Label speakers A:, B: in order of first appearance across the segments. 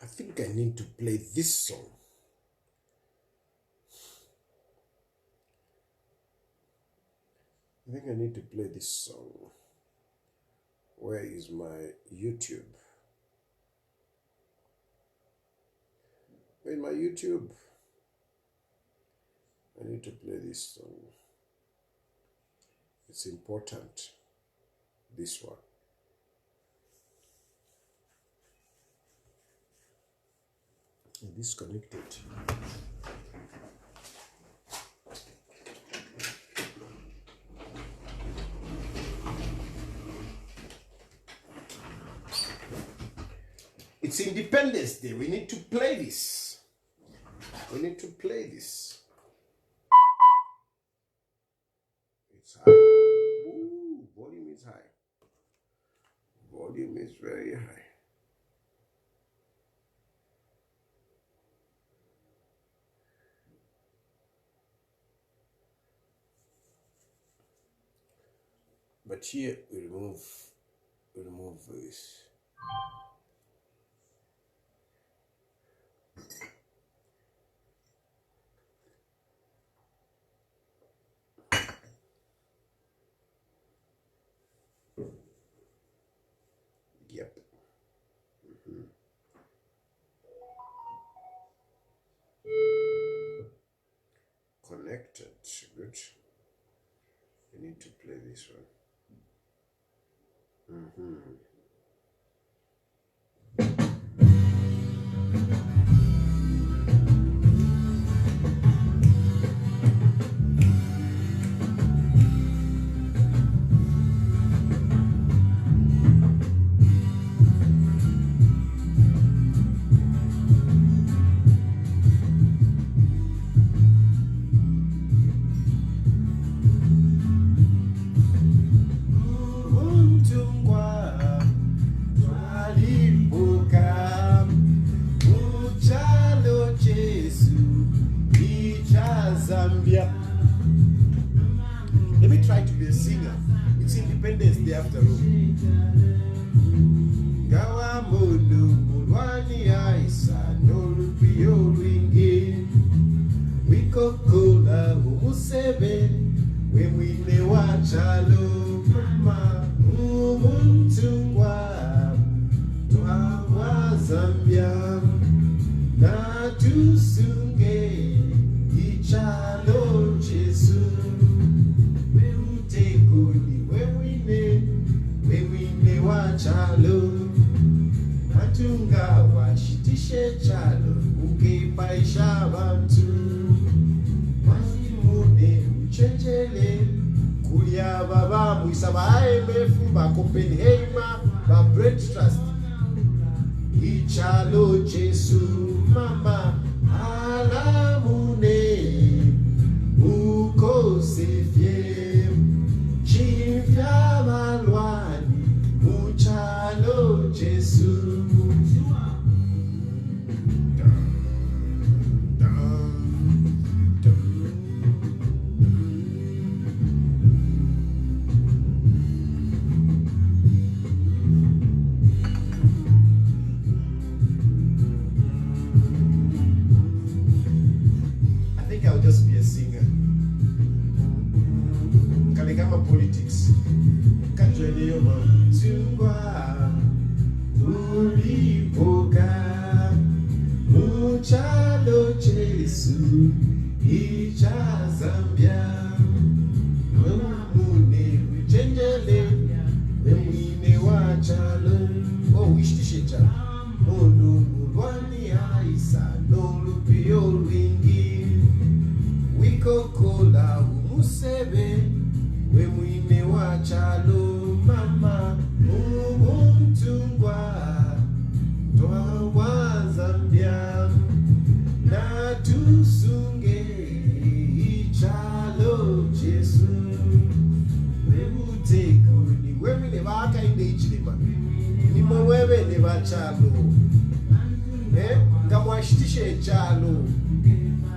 A: I think I need to play this song. I think I need to play this song. Where is my YouTube? Where's my YouTube? I need to play this song. It's important. This one. Disconnected. It's Independence Day. We need to play this. We need to play this. It's high. Ooh, volume is high. Volume is very high. But here we remove this. Yep. Connected. Good. We need to play this one. Zambia. Let me try to be a singer. It's Independence Day after all. Gawa mono mulwani aisa nolupi olwingi wiko kola umusebe we mwine wachalo mama umuntu wa twa Zambia na tusunge Chalo Jesu, we utekuni, we wine wa chalo, matunga wa shitishe chalo, uke paisha bantu, mune uchenjele, kulia baba muisaba IMF, ba Copenhagen, ba Bread Trust, Chalo Jesu, mama, alamune. Sefie Chilufya malwani muchalo Jesu I think I'll just be a singer. Politics. Kajoleyo mtungwa ulipoka muchalo Jesu icha Zambia mune uchenjele mwine wachalo wishishecha Mulungu lwani aisa nolupi olwingi wiko kola umusebe we mwine wachalo mama umuntungwa twa Zambia na tusunge ichalo Jesu we utekuni we mwine Hakainde Hichilema nimo wewe ne bachalo ngamwashitishe chalo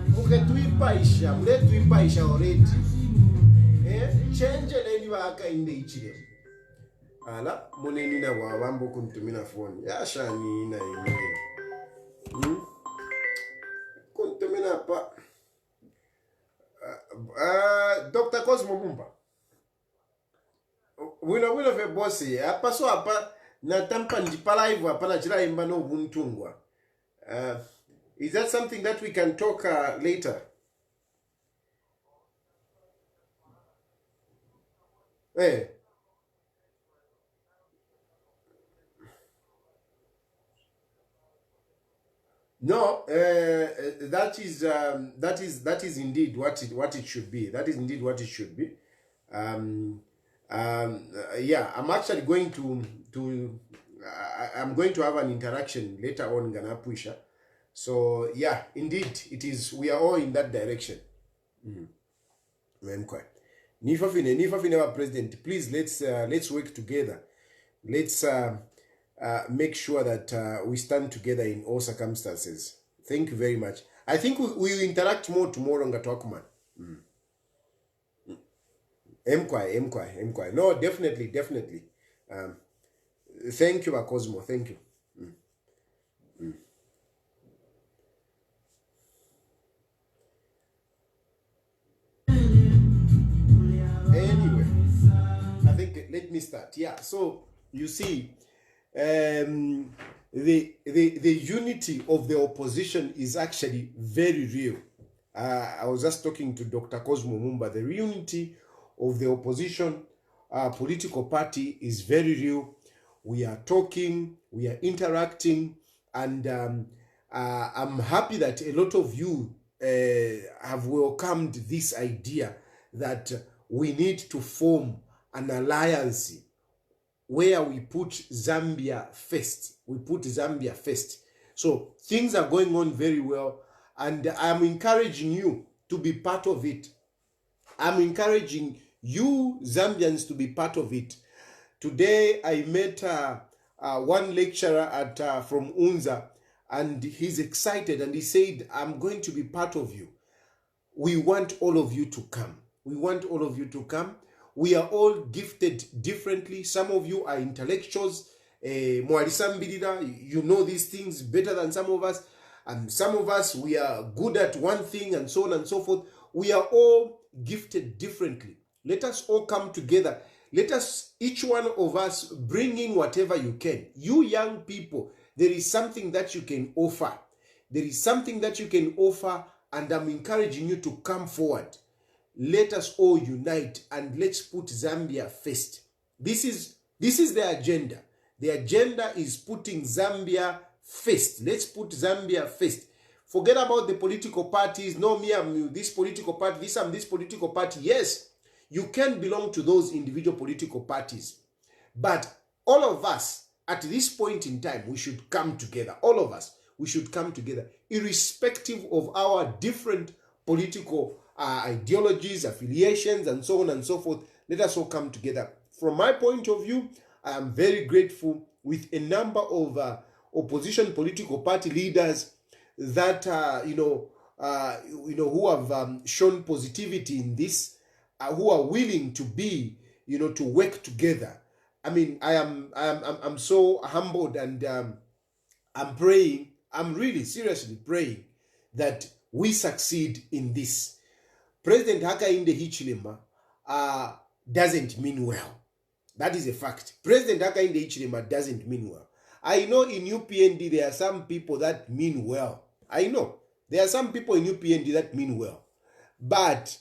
A: muketuipaisha mletuipaisha already change leni Hakainde Hichilema ala muneni na wawambo kuntumina phone yashani na ime Kontemena pa. Dr. Cosmo Mumba. Wino fe bosi. Apa so apa na tampa ndipala hivyo hapa na jira imba no buntungwa. Is that something that we can talk later? Hey. No, that is indeed what it should be. That is indeed what it should be. Yeah, I'm actually going to I'm going to have an interaction later on Ganapwisha. So yeah, indeed, it is. We are all in that direction. Nifa President, please let's work together. Let's make sure that we stand together in all circumstances. Thank you very much. I think we will interact more tomorrow on Gatwakman. Mkwai. No, definitely. Thank you, Cosmo. Thank you. Anyway, I think let me start. Yeah. So you see, the unity of the opposition is actually very real. I was just talking to Dr. Cosmo Mumba. The unity of the opposition political party is very real. We are talking, we are interacting, and I'm happy that a lot of you have welcomed this idea that we need to form an alliance where we put Zambia first. So things are going on very well, and I'm encouraging you to be part of it. I'm encouraging you Zambians to be part of it. Today I met one lecturer from UNZA, and he's excited, and he said, I'm going to be part of you. We want all of you to come. We are all gifted differently. Some of you are intellectuals. You know these things better than some of us. And some of us, we are good at one thing, and so on and so forth. We are all gifted differently. Let us all come together. Let us, each one of us, bring in whatever you can. You young people, there is something that you can offer. And I'm encouraging you to come forward. Let us all unite and let's put Zambia first. This is the agenda. The agenda is putting Zambia first. Let's put Zambia first. Forget about the political parties. No, me, I'm this political party, I'm this political party. Yes, you can belong to those individual political parties. But all of us, at this point in time, we should come together. All of us, we should come together, irrespective of our different political ideologies, affiliations, and so on and so forth. Let us all come together. From my point of view, I am very grateful with a number of opposition political party leaders that who have shown positivity in this, who are willing to be, to work together. I mean, I'm so humbled, and I'm praying. I'm really seriously praying that we succeed in this. President Hakainde Hichilema doesn't mean well. That is a fact. President Hakainde Hichilema doesn't mean well. I know in UPND there are some people that mean well. I know there are some people in UPND that mean well. But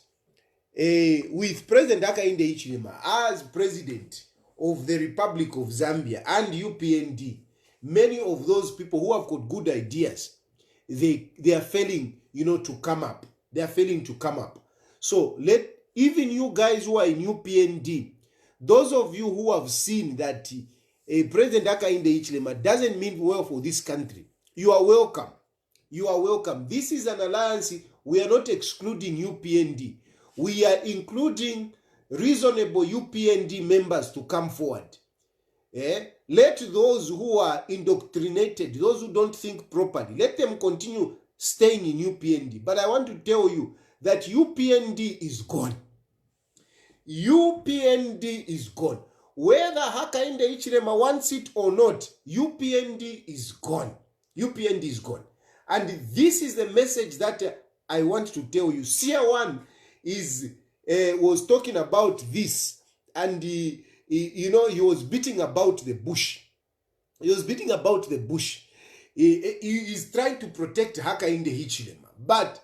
A: with President Hakainde Hichilema as president of the Republic of Zambia and UPND, many of those people who have got good ideas, they are failing, to come up. They are failing to come up. So even you guys who are in UPND, those of you who have seen that President Hakainde Hichilema doesn't mean well for this country, you are welcome. You are welcome. This is an alliance. We are not excluding UPND. We are including reasonable UPND members to come forward. Let those who are indoctrinated, those who don't think properly, let them continue staying in UPND. But I want to tell you that UPND is gone. UPND is gone. Whether Hakainde Hichilema wants it or not, UPND is gone. UPND is gone. And this is the message that I want to tell you. Sia One was talking about this, and he was beating about the bush. He was beating about the bush. He is trying to protect Hakainde Hichilema. But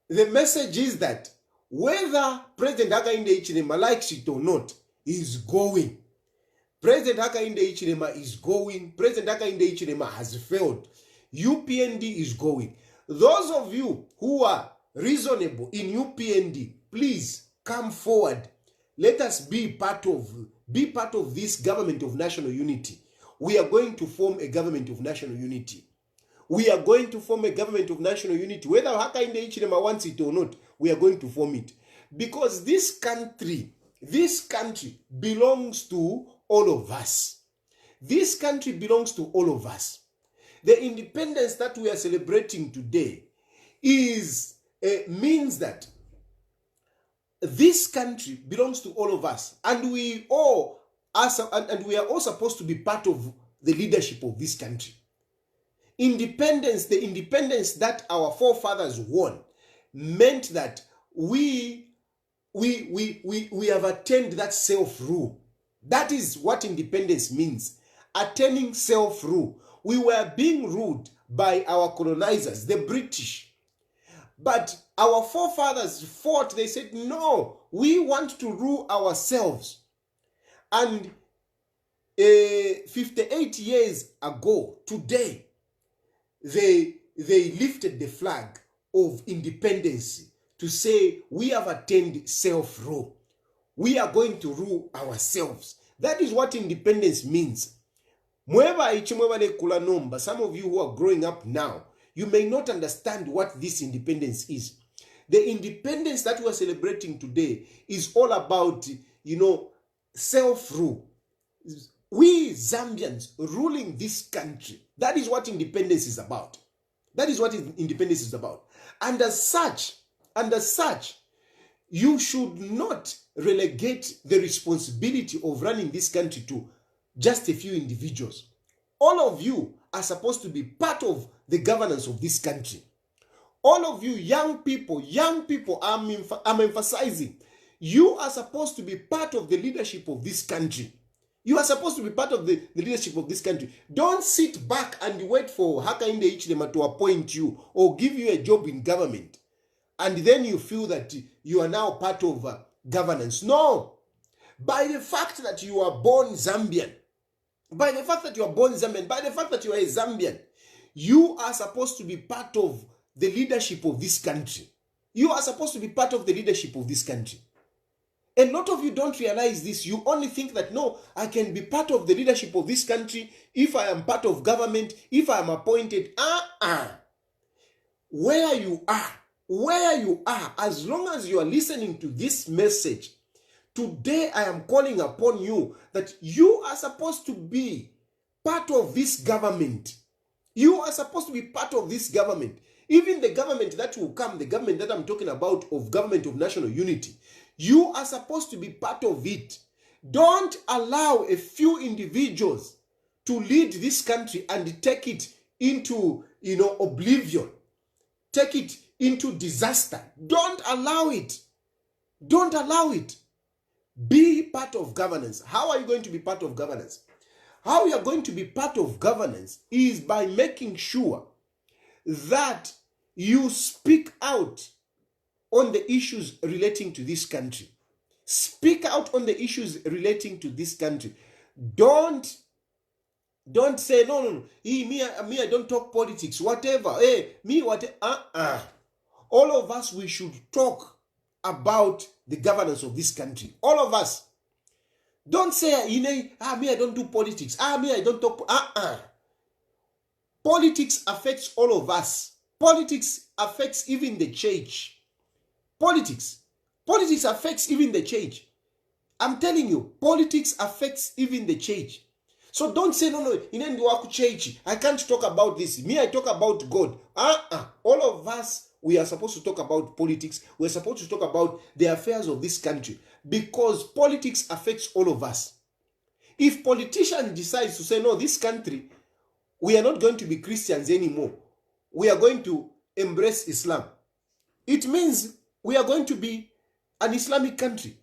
A: the message is that whether President Hakainde Hichilema likes it or not, is going. President Hakainde Hichilema is going. President Hakainde Hichilema has failed. UPND is going. Those of you who are reasonable in UPND, please come forward. Let us be part of this government of national unity. We are going to form a government of national unity. We are going to form a government of national unity. Whether Hakainde Hichilema wants it or not, we are going to form it. Because this country belongs to all of us. This country belongs to all of us. The independence that we are celebrating today means that this country belongs to all of us, and we are all supposed to be part of the leadership of this country. The independence that our forefathers won, meant that we have attained that self-rule. That is what independence means. Attaining self-rule. We were being ruled by our colonizers, the British. But our forefathers fought. They said, no, we want to rule ourselves. And 58 years ago, today, they lifted the flag of independence to say we have attained self-rule. We are going to rule ourselves. That is what independence means. Some of you who are growing up now, you may not understand what this independence is. The independence that we are celebrating today is all about, self-rule. We Zambians ruling this country. That is what independence is about. That is what independence is about. And as such, you should not relegate the responsibility of running this country to just a few individuals. All of you are supposed to be part of the governance of this country. All of you young people, I'm emphasizing, you are supposed to be part of the leadership of this country. You are supposed to be part of the leadership of this country. Don't sit back and wait for Hakainde Hichilema to appoint you or give you a job in government, and then you feel that you are now part of governance. No. By the fact that you are born Zambian, by the fact that you are a Zambian, you are supposed to be part of the leadership of this country. You are supposed to be part of the leadership of this country. A lot of you don't realize this. You only think that, no, I can be part of the leadership of this country if I am part of government, if I am appointed. Where you are, as long as you are listening to this message, today I am calling upon you that you are supposed to be part of this government. You are supposed to be part of this government. Even the government that will come, the government that I'm talking about, of government of national unity, you are supposed to be part of it. Don't allow a few individuals to lead this country and take it into, oblivion. Take it into disaster. Don't allow it. Don't allow it. Be part of governance. How are you going to be part of governance? How you are going to be part of governance is by making sure that you speak out on the issues relating to this country. Speak out on the issues relating to this country. Don't say, no. Me, I don't talk politics, whatever. Whatever. All of us, we should talk about the governance of this country. All of us. Don't say, me, I don't do politics. Me, I don't talk. Politics affects all of us. Politics affects even the church. Politics affects even the church. I'm telling you, politics affects even the church. So don't say, no, church, I can't talk about this. Me, I talk about God. All of us, we are supposed to talk about politics. We're supposed to talk about the affairs of this country, because politics affects all of us. If politician decides to say, no, this country, we are not going to be Christians anymore, we are going to embrace Islam. It means we are going to be an Islamic country.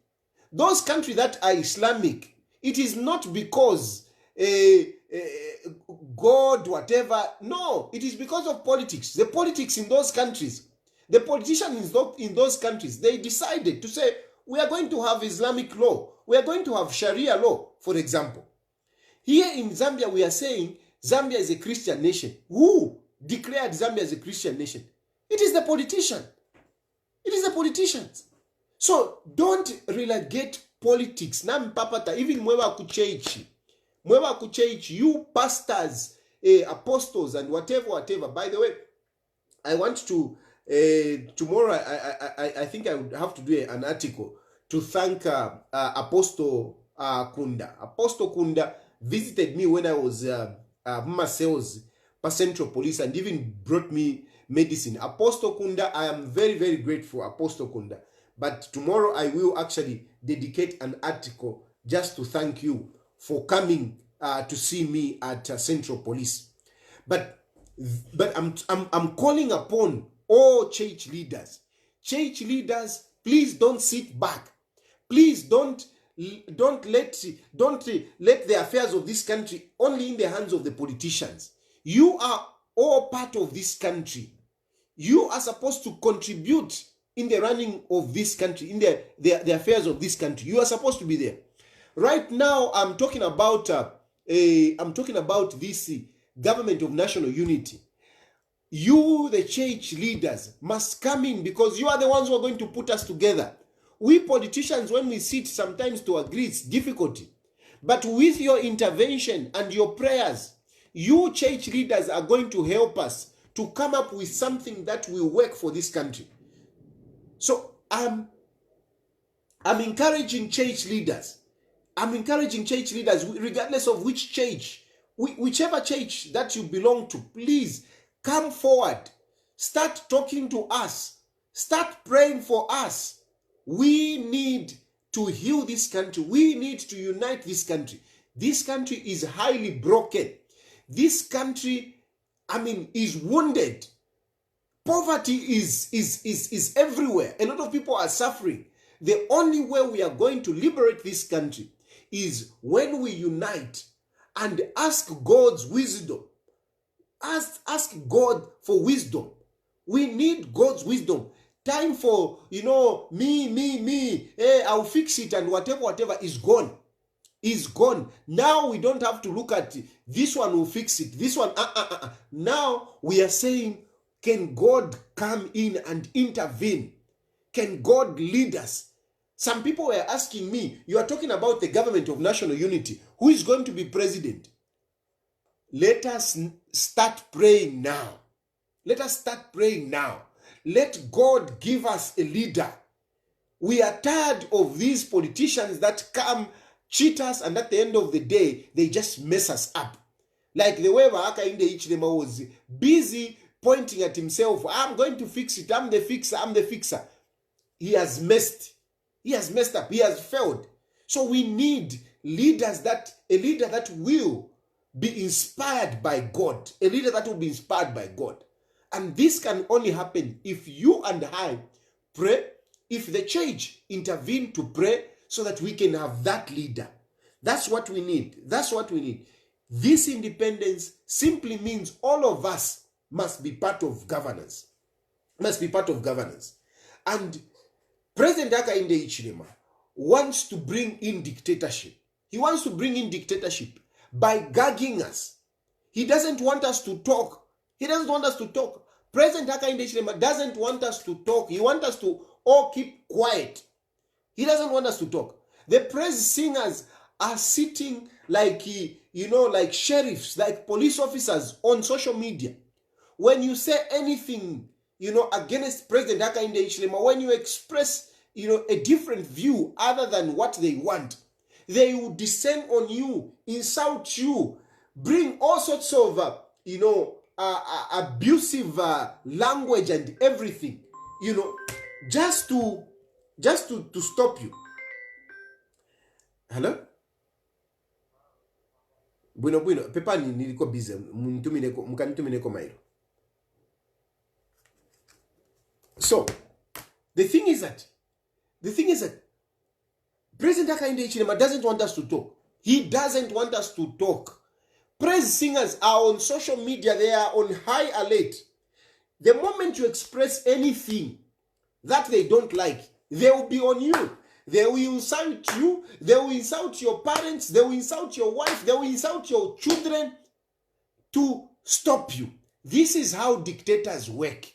A: Those countries that are Islamic, it is not because God, whatever. No, it is because of politics. The politics in those countries, the politicians in those countries, they decided to say, we are going to have Islamic law. We are going to have Sharia law, for example. Here in Zambia, we are saying Zambia is a Christian nation. Who declared Zambia as a Christian nation? It is the politician. It is the politicians. So don't relegate politics. Even mwewa kuchechi, you pastors, apostles, and whatever. By the way, I want to tomorrow. I think I would have to do an article to thank Apostle Kunda. Apostle Kunda visited me when I was sales per Central Police and even brought me medicine. Apostle Kunda, I am very, very grateful, Apostle Kunda. But tomorrow I will actually dedicate an article just to thank you for coming to see me at Central Police. But I'm calling upon all church leaders. Church leaders, please don't sit back. Please don't let the affairs of this country only in the hands of the politicians. You are all part of this country. You are supposed to contribute in the running of this country, in the affairs of this country. You are supposed to be there. Right now, I'm talking about this government of national unity. You, the church leaders, must come in because you are the ones who are going to put us together. We politicians, when we sit sometimes to agree, it's difficult. But with your intervention and your prayers, you church leaders are going to help us to come up with something that will work for this country. So I'm encouraging church leaders. Regardless of which church, whichever church that you belong to, please come forward. Start talking to us. Start praying for us. We need to heal this country. We need to unite this country. This country is highly broken. This country, is wounded. Poverty is everywhere. A lot of people are suffering. The only way we are going to liberate this country is when we unite and ask God's wisdom. Ask God for wisdom. We need God's wisdom. Time for, me, I'll fix it and whatever is gone. Is gone. Now we don't have to look at this one will fix it. This one, Now we are saying, can God come in and intervene? Can God lead us? Some people were asking me, you are talking about the government of national unity. Who is going to be president? Let us start praying now. Let us start praying now. Let God give us a leader. We are tired of these politicians that come, cheat us, and at the end of the day, they just mess us up. Like the way Hakainde Hichilema was busy pointing at himself, I'm going to fix it, I'm the fixer. He has messed up, he has failed. So we need a leader that will be inspired by God, a leader that will be inspired by God. And this can only happen if you and I pray, if the church intervene to pray so that we can have that leader. That's what we need. This independence simply means all of us must be part of governance. And President Hakainde Hichilema wants to bring in dictatorship. He wants to bring in dictatorship by gagging us. He doesn't want us to talk. President Hakainde Hichilema doesn't want us to talk. He wants us to all keep quiet. He doesn't want us to talk. The praise singers are sitting like sheriffs, like police officers on social media. When you say anything, against President Hakainde Hichilema, when you express, a different view other than what they want, they will descend on you, insult you, bring all sorts of, abusive language and everything, just to stop you. Hello? Bueno, pepa niliko busy, mkanitumine mailo. So the thing is that President Hakainde Hichilema doesn't want us to talk. He doesn't want us to talk. Praise singers are on social media. They are on high alert. The moment you express anything that they don't like, they will be on you. They will insult you. They will insult your parents. They will insult your wife. They will insult your children to stop you. This is how dictators work.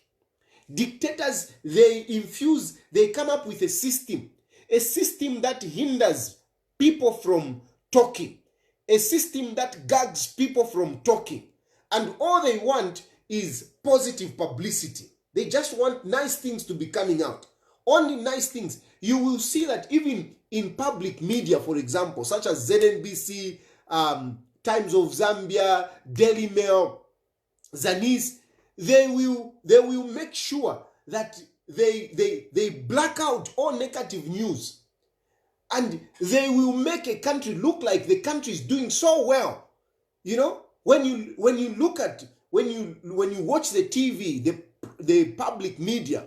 A: Dictators, they come up with a system that hinders people from talking, a system that gags people from talking. And all they want is positive publicity. They just want nice things to be coming out. Only nice things. You will see that even in public media, for example, such as ZNBC, Times of Zambia, Daily Mail, Zanis, they will make sure that they black out all negative news, and they will make a country look like the country is doing so well. You know, when you watch the TV, the public media,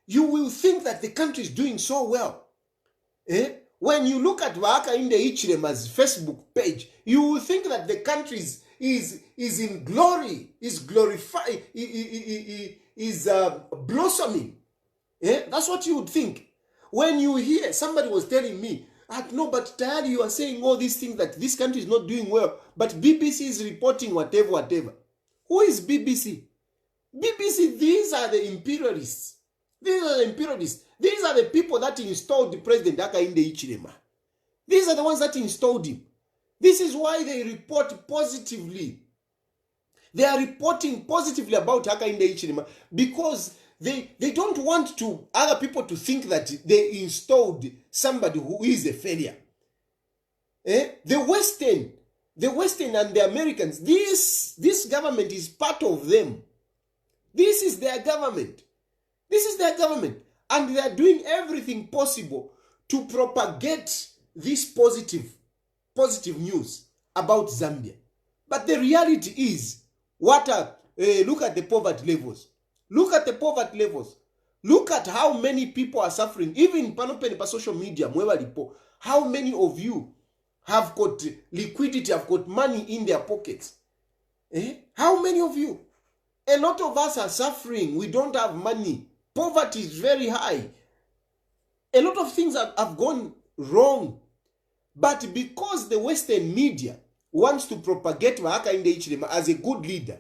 A: you will think that the country is doing so well. When you look at Hakainde Hichilema's Facebook page, you will think that the country is in glory, is glorified, is blossoming. That's what you would think. When you hear, somebody was telling me, no, but Tayali, you are saying all these things that this country is not doing well, but BBC is reporting whatever. Who is BBC? BBC, these are the imperialists. These are the imperialists. These are the people that installed the President Hakainde Hichilema. These are the ones that installed him. This is why they report positively. They are reporting positively about Hakainde Hichilema because they don't want other people to think that they installed somebody who is a failure. The Western and the Americans, this government is part of them. This is their government. This is their government. And they are doing everything possible to propagate this positive news about Zambia. But the reality is, look at the poverty levels. Look at the poverty levels. Look at how many people are suffering. Even in social media, how many of you have got liquidity, have got money in their pockets? How many of you? A lot of us are suffering. We don't have money. Poverty is very high. A lot of things have gone wrong. But because the Western media wants to propagate Hakainde Hichilema as a good leader,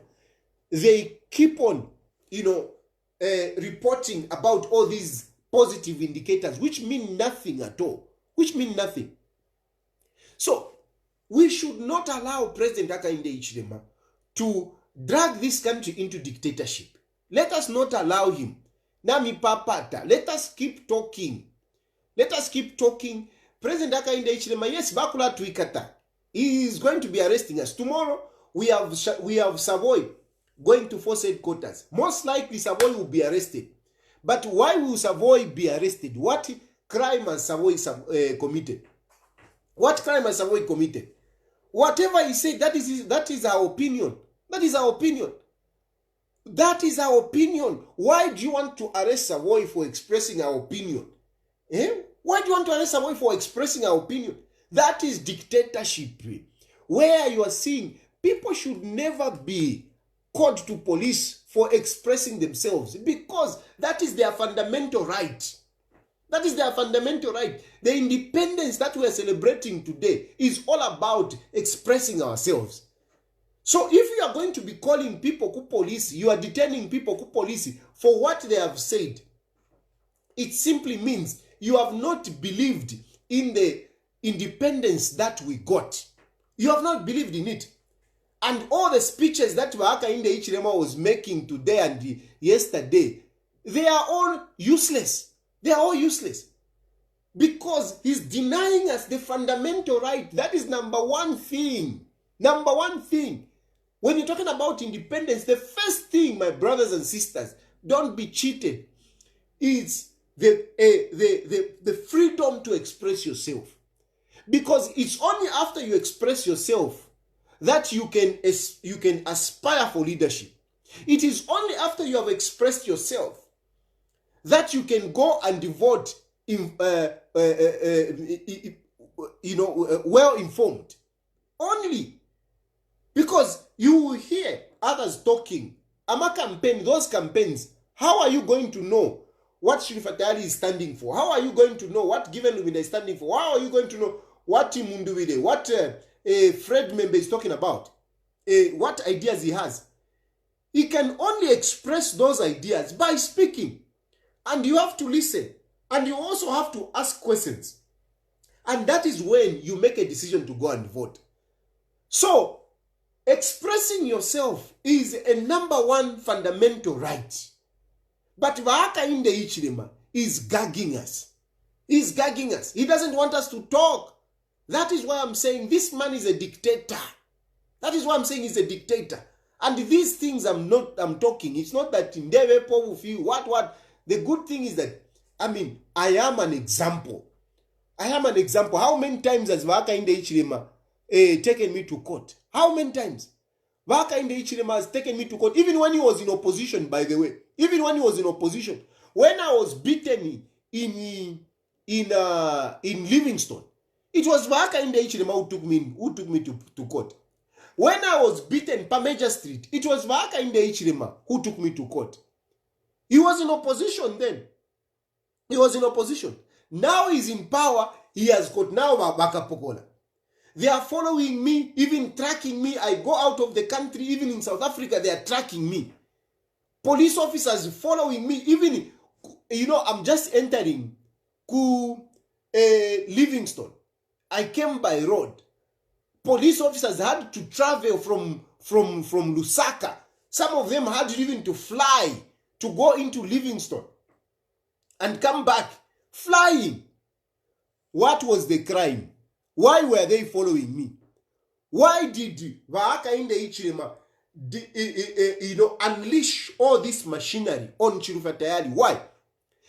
A: they keep on, reporting about all these positive indicators, which mean nothing at all. Which mean nothing. So, we should not allow President Hakainde Hichilema to drag this country into dictatorship. Let us not allow him. Nami papata. Let us keep talking. Let us keep talking. President Hakainde Hichilema, yes, bakula tuikata. He is going to be arresting us. Tomorrow, we have Savoy going to force headquarters. Most likely, Savoy will be arrested. But why will Savoy be arrested? What crime has Savoy committed? What crime has Savoy committed? Whatever he said, that is our opinion. That is our opinion. That is our opinion. Why do you want to arrest Savoy for expressing our opinion? Why do you want to arrest Savoy for expressing our opinion? That is dictatorship. Where you are seeing people should never be called to police for expressing themselves because that is their fundamental right. That is their fundamental right. The independence that we are celebrating today is all about expressing ourselves. So if you are going to be calling people ku police, you are detaining people ku police for what they have said, it simply means you have not believed in the independence that we got. You have not believed in it. And all the speeches that Hakainde Hichilema was making today and yesterday, they are all useless. They are all useless. Because he's denying us the fundamental right. That is number one thing. Number one thing. When you're talking about independence, the first thing, my brothers and sisters, don't be cheated. It's the freedom to express yourself. Because it's only after you express yourself that you can aspire for leadership. It is only after you have expressed yourself that you can go and vote well informed. Only because you will hear others talking. Those campaigns, how are you going to know what Chilufya Tayali is standing for? How are you going to know what Given Lumina is standing for? How are you going to know what Munduwile, what Fred Member is talking about? What ideas he has? He can only express those ideas by speaking. And you have to listen. And you also have to ask questions. And that is when you make a decision to go and vote. So, expressing yourself is a #1 fundamental right. But Hakainde Hichilema is gagging us. He's gagging us. He doesn't want us to talk. That is why I'm saying this man is a dictator. That is why I'm saying he's a dictator. And these things I'm talking, it's not that in their people will feel what. The good thing is that, I am an example. I am an example. How many times has Hakainde Hichilema taken me to court? How many times? Hakainde Hichilema has taken me to court, even when he was in opposition, by the way. Even when he was in opposition. When I was beaten in Livingstone, it was Hakainde Hichilema who took me to court. When I was beaten per Major Street, it was Hakainde Hichilema who took me to court. He was in opposition then. He was in opposition. Now he's in power. He has got now Bakapokola. They are following me, even tracking me. I go out of the country, even in South Africa, they are tracking me. Police officers following me, even, I'm just entering Livingstone. I came by road. Police officers had to travel from Lusaka. Some of them had even to fly to go into Livingstone and come back flying. What was the crime? Why were they following me? Why did Hakainde Hichilema unleash all this machinery on Chilufya Tayali? Why?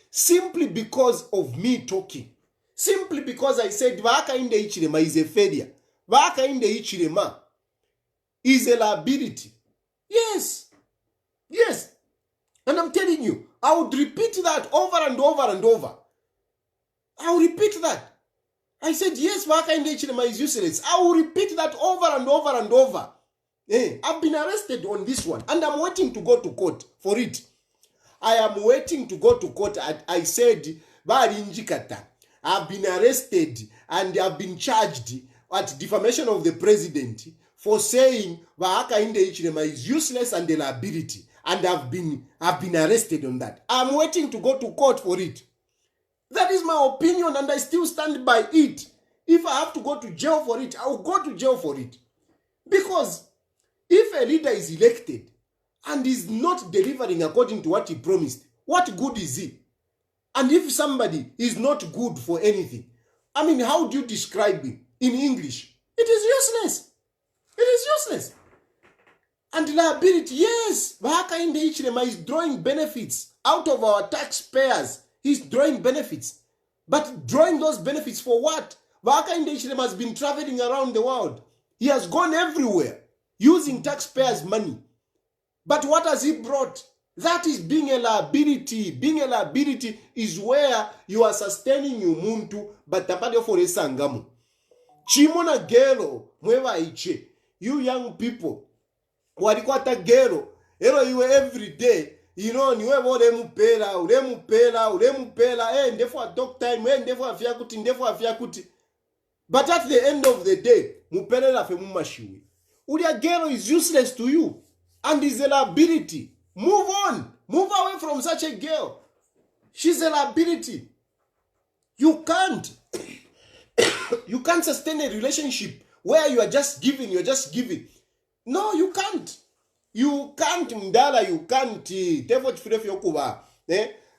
A: Simply because of me talking. Simply because I said Hakainde Hichilema is a failure. Hakainde Hichilema is a liability. Yes. Yes. And I'm telling you, I would repeat that over and over and over. I will repeat that. I said, yes, Hakainde Hichilema is useless. I will repeat that over and over and over. I've been arrested on this one, and I'm waiting to go to court for it. I am waiting to go to court. I said, I've been arrested and I've been charged at defamation of the president for saying Hakainde Hichilema is useless and a liability. And I've been arrested on that. I'm waiting to go to court for it. That is my opinion, and I still stand by it. If I have to go to jail for it, I will go to jail for it. Because if a leader is elected and is not delivering according to what he promised, what good is he? And if somebody is not good for anything, how do you describe him in English? It is useless. It is useless. And liability, yes, Hakainde Hichilema is drawing benefits out of our taxpayers. He's drawing benefits. But drawing those benefits for what? Hakainde Hichilema has been traveling around the world. He has gone everywhere using taxpayers' money. But what has he brought? That is being a liability. Being a liability is where you are sustaining your muntu, but tapadio for esangamo. Chimona gelo, mweva iche. You young people, walikwata gelo, iwe every day, niwe ulemupela, ndefo a talk time, ndefo afiakuti. But at the end of the day, mupele la fe mumashiwi. Ulia gelo is useless to you, and is a liability. Move on. Move away from such a girl. She's a liability. You can't sustain a relationship where you are just giving, No, you can't. You can't, mdala, you can't. Tefo chifirefo yokuba.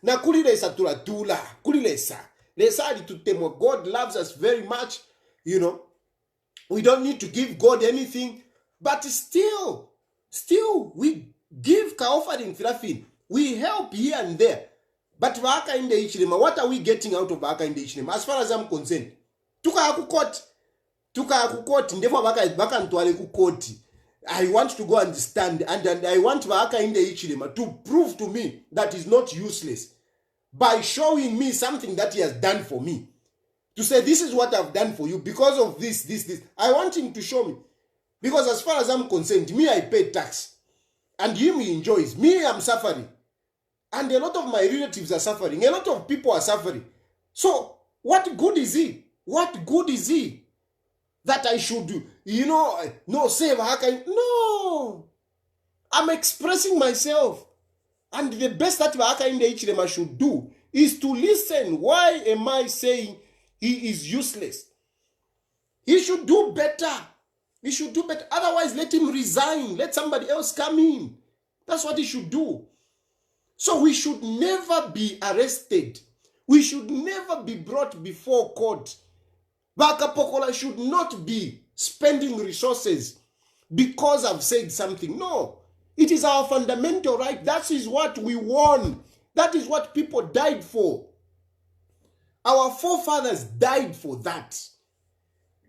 A: Na kulilesa tulatula. Kulilesa. Lesadi tutemo. God loves us very much. We don't need to give God anything. But still, we give ka offering firafin. We help here and there. But Hakainde Hichilema, what are we getting out of Hakainde Hichilema? As far as I'm concerned, tuka kukoti, ndefo baka ntwale kukoti. I want to go and stand, and I want Hakainde Hichilema to prove to me that he's not useless. by showing me something that he has done for me. To say, this is what I've done for you because of this. I want him to show me. Because as far as I'm concerned, me, I pay tax. And him, he enjoys. Me, I'm suffering. And a lot of my relatives are suffering. A lot of people are suffering. So, what good is he? What good is he? That I should do, no, save Hakainde. No. I'm expressing myself. And the best that Hakainde Hichilema should do is to listen. Why am I saying he is useless? He should do better. He should do better. Otherwise, let him resign. Let somebody else come in. That's what he should do. So we should never be arrested. We should never be brought before court. Baka Pokola should not be spending resources because I've said something. No. It is our fundamental right. That is what we won. That is what people died for. Our forefathers died for that.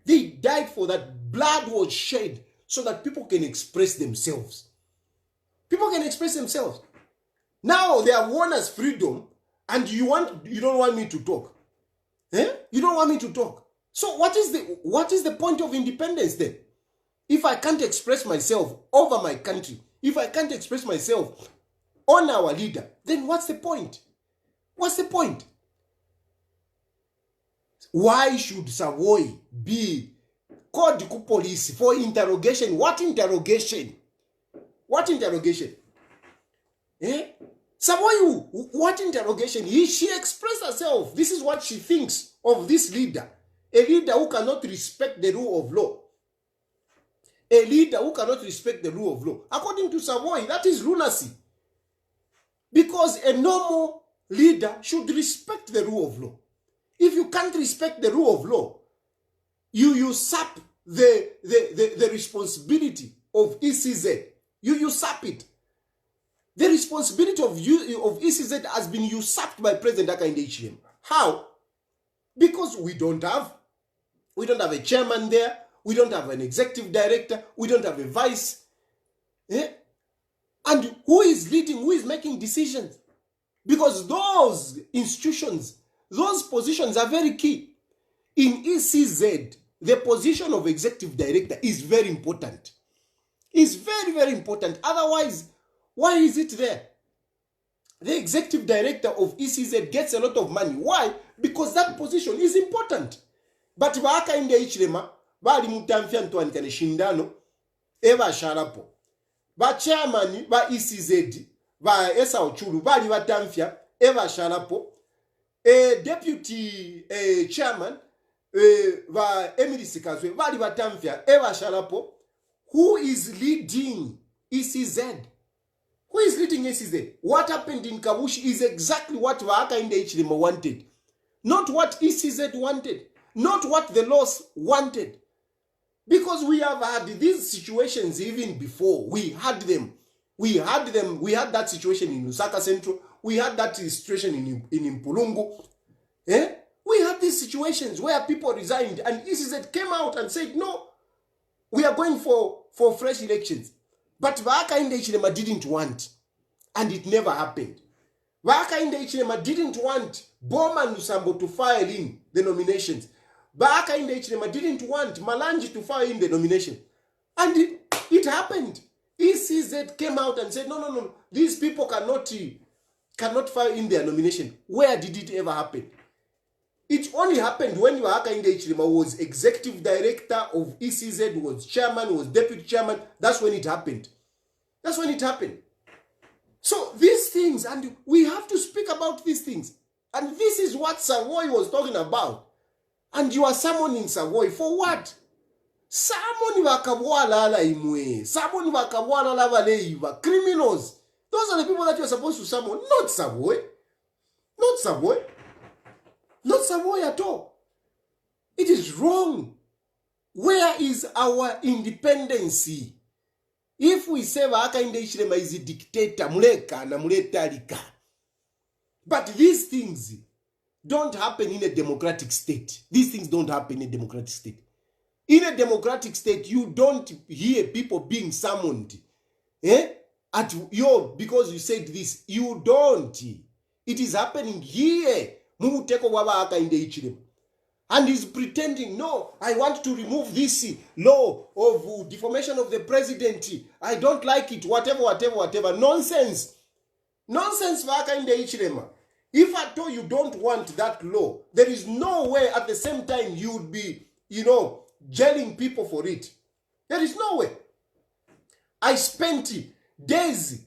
A: They died for that. Blood was shed so that people can express themselves. People can express themselves. Now they have won us freedom and you don't want me to talk. You don't want me to talk. So what is the point of independence then? If I can't express myself over my country, if I can't express myself on our leader, then what's the point? What's the point? Why should Savoy be called to police for interrogation? What interrogation? What interrogation? Savoy, what interrogation? She expressed herself. This is what she thinks of this leader. A leader who cannot respect the rule of law. A leader who cannot respect the rule of law. According to Savoy, that is lunacy. Because a normal leader should respect the rule of law. If you can't respect the rule of law, you usurp the responsibility of ECZ. You usurp it. The responsibility of ECZ has been usurped by President Hakainde Hichilema. How? Because we don't have a chairman there. We don't have an executive director. We don't have a vice. And who is leading? Who is making decisions? Because those institutions, those positions are very key. In ECZ, the position of executive director is very important. It's very, very important. Otherwise, why is it there? The executive director of ECZ gets a lot of money. Why? Because that position is important. But Hakainde Hichilema, bali mutamfia ntwanikane shindano, eba sharapo. Ba chairman ba ECZ, ba Esa Ochulu, bali batamfia, eba sharapo. Deputy chairman, ba Emily Sikazwe, bali batamfia, eba sharapo. Who is leading ECZ? Who is leading ECZ? What happened in Kabushi is exactly what Hakainde Hichilema wanted. Not what ECZ wanted. Not what the laws wanted. Because we have had these situations even before. We had them. We had that situation in Lusaka Central. We had that situation in Lungu. We had these situations where people resigned and ECZ came out and said, no, we are going for fresh elections. But Hakainde Hichilema didn't want. And it never happened. Hakainde Hichilema didn't want Boma Lusambo to file in the nominations. Hakainde Hichilema didn't want Malanji to file in the nomination. And it happened. ECZ came out and said, no. These people cannot file in their nomination. Where did it ever happen? It only happened when Hakainde Hichilema was executive director of ECZ, was chairman, was deputy chairman. That's when it happened. That's when it happened. So these things, and we have to speak about these things. And this is what Savoy was talking about. And you are summoning Savoy for what? Summon wakabwala imwe. Summon wakabwala lavaleiva. Criminals. Those are the people that you are supposed to summon. Not Savoy. Not Savoy. Not Savoy at all. It is wrong. Where is our independency? If we say Hakainde Hichilema is a dictator, muleka na muletalika. But these things don't happen in a democratic state. These things don't happen in a democratic state. In a democratic state, you don't hear people being summoned. Because you said this. You don't. It is happening here. Mumuteko waba Hakainde Hichilema. And he's pretending, no, I want to remove this law of defamation of the president. I don't like it, whatever. Nonsense. Nonsense for Hakainde Hichilema. If at all you don't want that law, there is no way at the same time you would be, jailing people for it. There is no way. I spent days,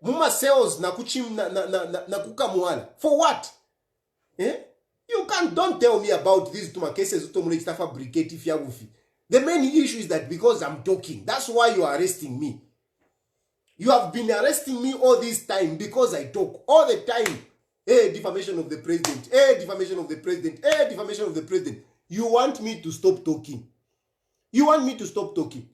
A: muma sales na kukamuala. For what? Don't tell me about these two cases. The main issue is that because I'm talking, that's why you are arresting me. You have been arresting me all this time because I talk all the time. Defamation of the president. Defamation of the president. Defamation of the president. You want me to stop talking. You want me to stop talking.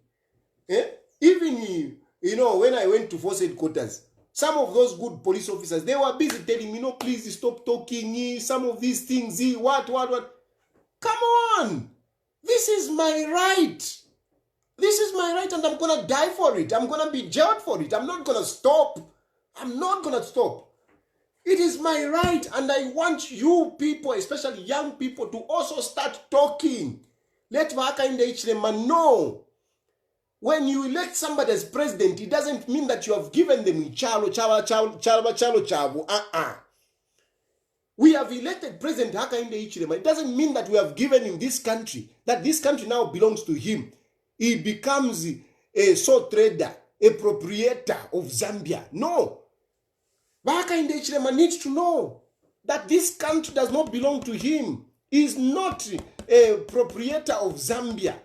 A: Even, when I went to force headquarters, some of those good police officers, they were busy telling me, no, please stop talking, some of these things, what. Come on. This is my right. This is my right and I'm going to die for it. I'm going to be jailed for it. I'm not going to stop. I'm not going to stop. It is my right and I want you people, especially young people, to also start talking. Let Hakainde Hichilema know. When you elect somebody as president, it doesn't mean that you have given them chalo. We have elected President Hakainde Hichilema. It doesn't mean that we have given him this country, that this country now belongs to him. He becomes a sole trader, a proprietor of Zambia. No. Hakainde Hichilema needs to know that this country does not belong to him. He is not a proprietor of Zambia.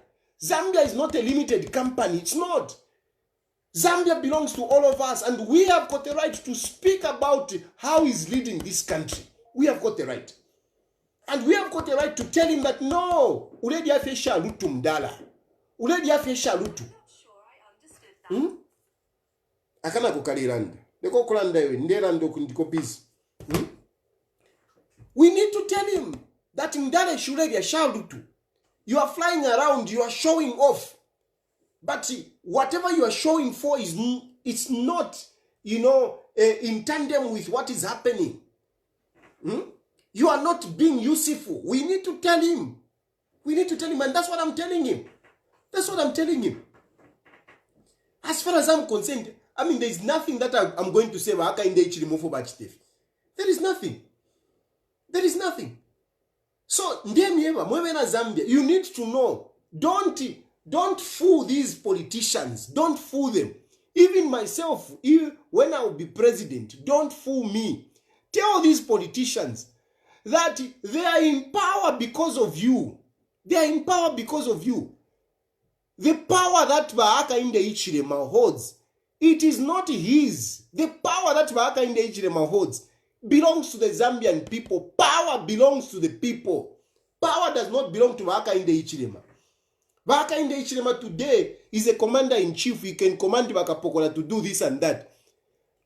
A: Zambia is not a limited company. It's not. Zambia belongs to all of us, and we have got the right to speak about how he's leading this country. We have got the right. And we have got the right to tell him that, no, uledi afesha lutu mdala. Uledi afesha lutu. Akana kukaliranda. Deko kulanda yewe, ndela ndoko ndiko busy. We need to tell him that mdala shuledi afesha lutu. You are flying around, you are showing off. But whatever you are showing for it's not, in tandem with what is happening. You are not being useful. We need to tell him. We need to tell him, and that's what I'm telling him. That's what I'm telling him. As far as I'm concerned, there is nothing that I'm going to say about Hakainde Hichilema for Bachitef. There is nothing. There is nothing. So, Zambia, you need to know, don't fool these politicians. Don't fool them. Even myself, when I will be president, don't fool me. Tell these politicians that they are in power because of you. They are in power because of you. The power that Hakainde Hichilema holds, it is not his. The power that Hakainde Hichilema holds belongs to the Zambian people. Power belongs to the people. Power does not belong to Hakainde Hichilema. Hakainde Hichilema today is a commander-in-chief. He can command Bakapokola to do this and that.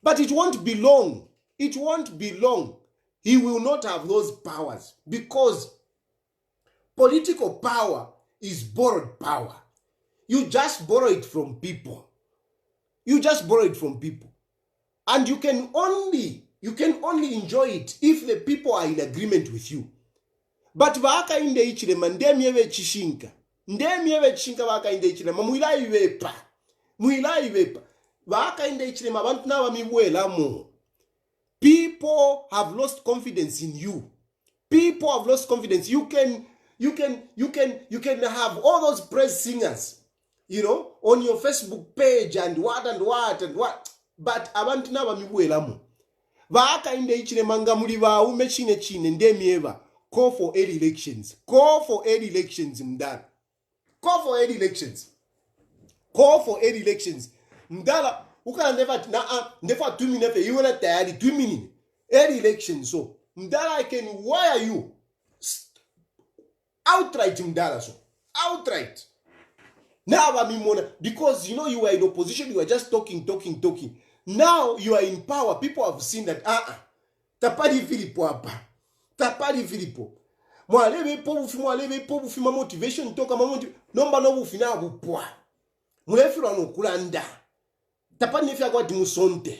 A: But it won't be long. It won't be long. He will not have those powers because political power is borrowed power. You just borrow it from people. You just borrow it from people. And you can only enjoy it if the people are in agreement with you. But Hakainde Hichilema ndemyewe chishinka. Ndemyewe chishinka Hakainde Hichilema muilaiwepa. Muilaiwepa. Hakainde Hichilema bantu na wamiwela mo. People have lost confidence in you. People have lost confidence. You can have all those praise singers, on your Facebook page and what. But abantu na wamiwela mo. Hakainde Hichilema ngamuli ba ume chine ndemyeva. Call for aid elections. Call for aid elections, Mdala. Call for aid elections. Call for aid elections. Mdala, uka never 2 minutes. You wanna Tayali 2 minutes. Aid elections. So, Mdala, I can wire you. Outright, Mdala. So, outright. Now, because you are in opposition, you are just talking. Now, you are in power. People have seen that, Tapadi Filipo apa. Tapali Filipo. Mwalebe pobufi ma motivation toka ma nomba no bufina bupwa. Mulefiro no kulanda. Tapani nefi agwa dimusonte.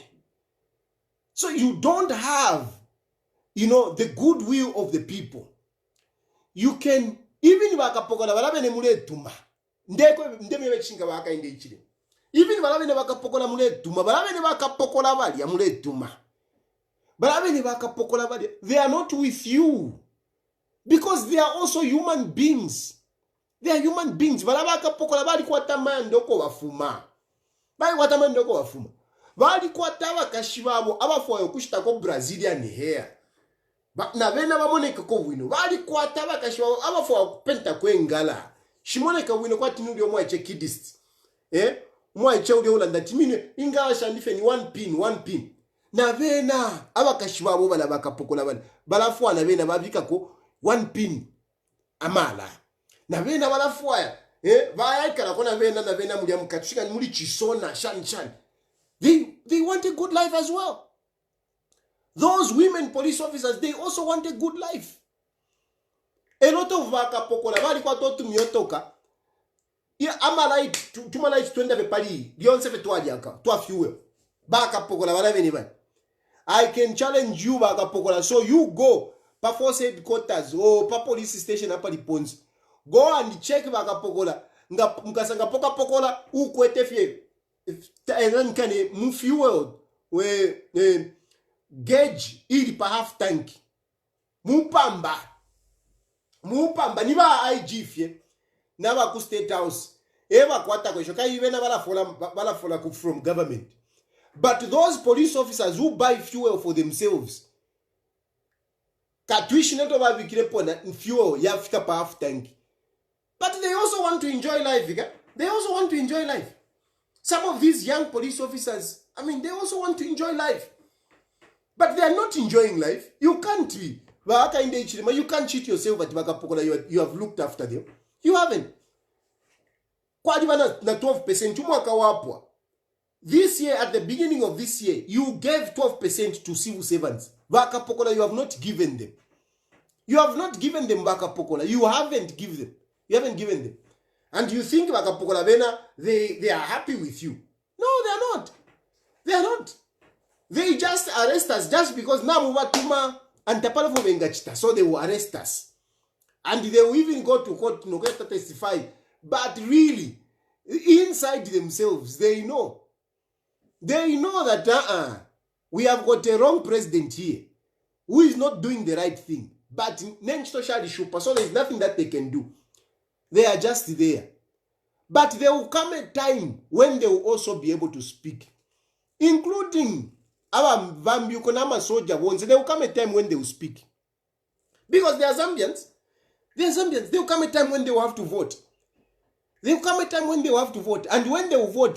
A: So you don't have, the goodwill of the people. You can, even vakapokola valavene muletuma. Ndeme vechinga Hakainde Hichilema. Even valavene vakapokola muletuma, valavene vakapokola valia muletuma. Valavene vakapokola valia, they are not with you. Because they are also human beings. They are human beings. Valavakapokola vali kwa tamandoko wafuma. Vali kwa tamandoko wafuma. Vali kwa tawa kashivabo, abafuwa yokushita ko Brazilian hair. Na vena vamoneka ko wino. Vali kwa tawa kashivabo, abafuwa kupenta kwe ngala. Shimoneka wino kwa tinuli omwa eche kidist. Mwa eche uli ulanda timine, ingawa shandife ni one pin. Na vena, abakashivabo vala vakapokola vali. Balafuwa na vena vavika ko one pin. Amala. Na vena balafuwa ya. Vaya ikala kona vena na vena muli amukatushika ni muli chisona, shan. They want a good life as well. Those women police officers, they also want a good life. A lot of vakapokola vali kwa totu miyotoka. Tumalait tuenda vepali. Dionse vetuadi yaka. Tua fuel. Vakapokola vala veni vani. I can challenge you vakapokola. So you go. Pa force headquarters. Pa police station hapa Liponzi. Go and check vakapokola. Mkasanga pokola. Ukwete fie. Kane mufuel. We gauge. Ili pa half tank. Mupamba. Niba IG fie. Naba ku State House. Eva kwata kwesho. Kai ivena bala fola from government. But those police officers who buy fuel for themselves. Katwishi neto ba vikile pona fuel ya fika pa half tank. But they also want to enjoy life. They also want to enjoy life. Some of these young police officers, they also want to enjoy life. But they are not enjoying life. You can't be. You can't cheat yourself at Vakapokola. You have looked after them. You haven't. Kwa na 12%. This year, at the beginning of this year, you gave 12% to civil servants. Vakapokola, you have not given them. You have not given them Vakapokola. You haven't given them. You haven't given them. And you think Vakapokola Vena, they are happy with you. No, they are not. They are not. They just arrest us just because Namuvatuma and Tapalafo Vengachita. So they will arrest us. And they will even go to court to testify. But really, inside themselves, they know. They know that we have got a wrong president here who is not doing the right thing. But so there is nothing that they can do. They are just there. But there will come a time when they will also be able to speak. Including our Vambukonama soldier ones. There will come a time when they will speak. Because they are Zambians. They are Zambians. There will come a time when they will have to vote. There will come a time when they will have to vote. And when they will vote,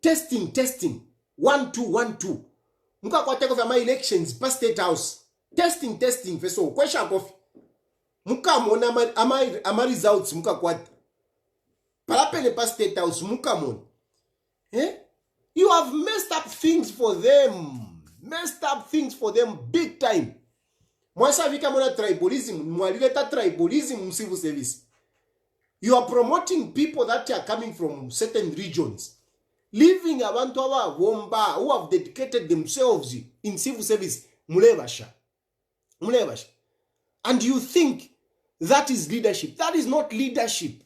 A: testing. 1, 2, 1, 2. Muka kwa take of my elections, past State House. Testing. So, question coffee. Muka mona ama results muka kwa. Parapene past State House, muka mon. You have messed up things for them. Big time. Mwasa vika mona tribalism. Mwalileta tribalism civil service. You are promoting people that are coming from certain regions. Leaving abantu awa womba who have dedicated themselves in civil service. Mulebasha. And you think that is leadership. That is not leadership.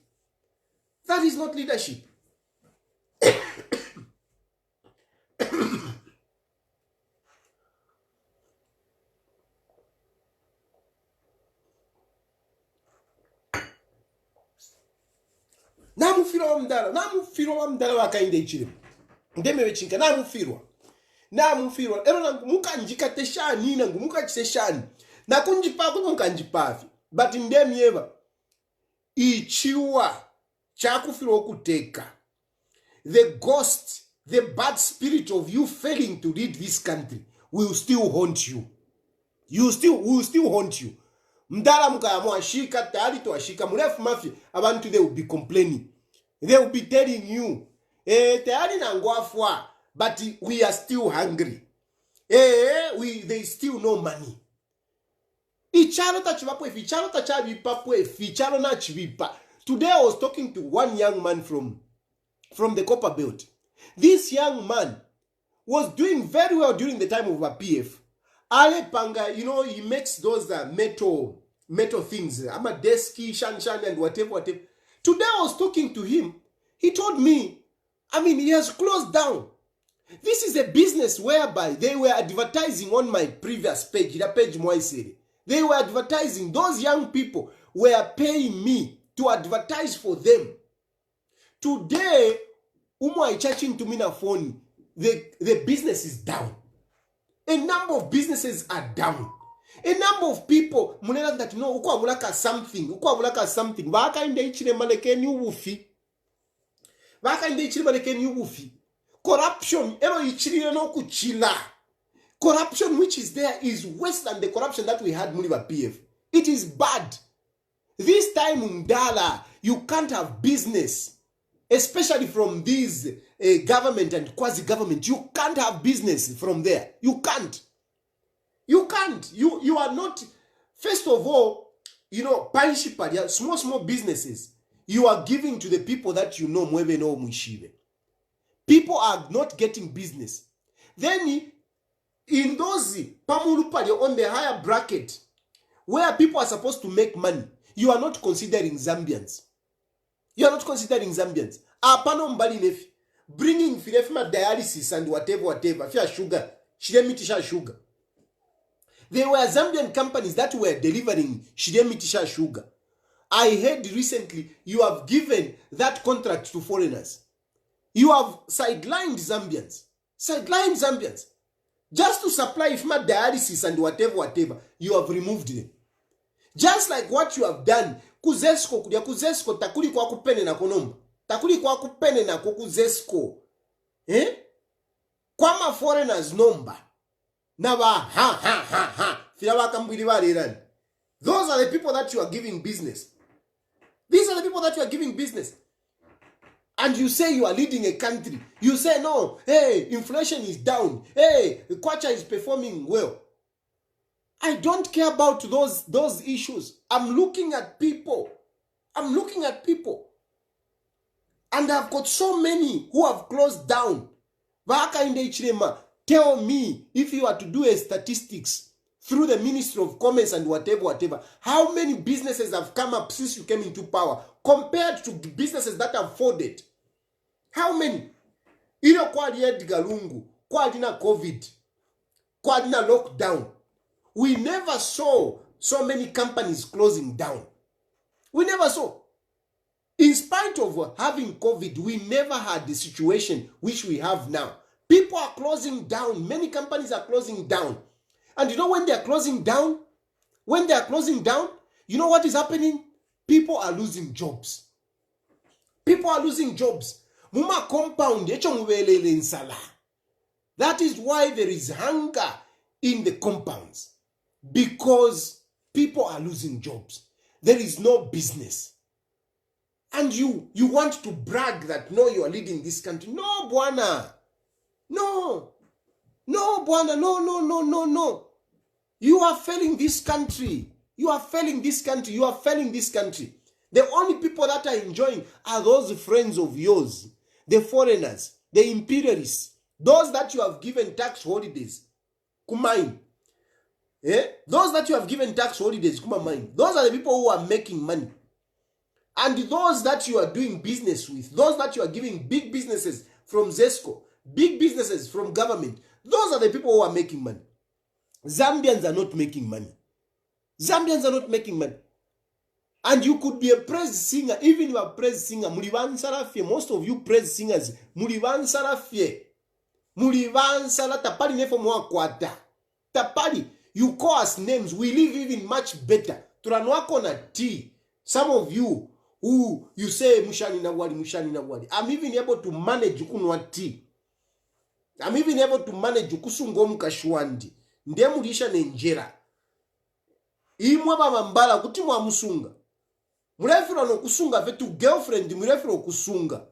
A: Namufirwa mdala Hakainde Hichilema. Ndeme wechinka namufirwa. Ero nangu muka njikate shani nangu muka chise shani. Na kunjipa muka njipafi. But ndemi eva. Ichiwa chakufirwa kuteka. The ghost, the bad spirit of you failing to lead this country will still haunt you. Will still haunt you. Mdala mukayamo ashika tayari to ashika murefu mafi abantu they will be complaining. They will be telling you tayari na ngwafwa but we are still hungry. They still no money. Ichalo tachivapo if ichalo tachavipapo if ichalo na chivipa. Today I was talking to one young man from the Copper Belt. This young man was doing very well during the time of a PF. Ale Panga, you know, he makes those metal things. I'm a desky, shan and whatever. Today I was talking to him. He told me, I mean, he has closed down. This is a business whereby they were advertising on my previous page, the page Moisiri. They were advertising. Those young people were paying me to advertise for them. Today, Umo is charging to me na phone. The business is down. A number of businesses are down. A number of people, munena that no, uko amulaka something. Hakainde Hichilema leke ni ubufi. Hakainde Hichilema leke ni ubufi. Corruption, corruption which is there is worse than the corruption that we had Muliva PF. It is bad. This time in Dala, you can't have business, especially from these government and quasi-government. You can't have business from there. You can't. You can't. You are not. First of all, you know, small businesses, you are giving to the people that you know, Mwebe no Mushive. People are not getting business. Then, in those Pamulupari on the higher bracket, where people are supposed to make money, you are not considering Zambians. You are not considering Zambians. Apano mbali nefi, bringing filefima dialysis and whatever, fia sugar, shiremitisha sugar. There were Zambian companies that were delivering shiremitisha sugar. I heard recently you have given that contract to foreigners. You have sidelined Zambians. Just to supply ifma dialysis and whatever, you have removed them. Just like what you have done, kuzesko takuli kwa kupene na konomba. Takuli kwa kupene na kuzesko. Kwama foreigners nomba. Naba ha. Those are the people that you are giving business. These are the people that you are giving business. And you say you are leading a country. You say, no, hey, inflation is down. Hey, the kwacha is performing well. I don't care about those issues. I'm looking at people. And I've got so many who have closed down. Hakainde Hichilema, tell me, if you are to do a statistics through the Ministry of Commerce and whatever, how many businesses have come up since you came into power compared to businesses that have folded? How many? Ilo kwa liediga Lungu, kwa dina COVID, kwa dina lockdown. We never saw so many companies closing down. We never saw. In spite of having COVID, we never had the situation which we have now. People are closing down. Many companies are closing down. And you know when they are closing down? You know what is happening? People are losing jobs. Muma compound, that is why there is hunger in the compounds. Because people are losing jobs. There is no business. And you want to brag that, no, you are leading this country. No, Bwana. No, Bwana. No. You are failing this country. The only people that are enjoying are those friends of yours. The foreigners, the imperialists, those that you have given tax holidays, kumain. Those that you have given tax holidays, kumain. Those are the people who are making money. And those that you are doing business with, those that you are giving big businesses from ZESCO, big businesses from government, those are the people who are making money. Zambians are not making money. And you could be a praise singer, even you are a praise singer. Mulivan Sarafie, most of you praise singers, Mulivan Sarafie. Mulivan Sara Tapali nefo mwa kwata. Tapali, you call us names, we live even much better. Turanwako na T. Some of you who you say Mushani na wadi. I'm even able to manage kunwa T. I'm even able to manage kusungomu kashwandi. Ndemu lisha nenjera. Imwaba mambala kuti mwa musunga. Murefiro no kusunga vetu girlfriend murefiro kusunga.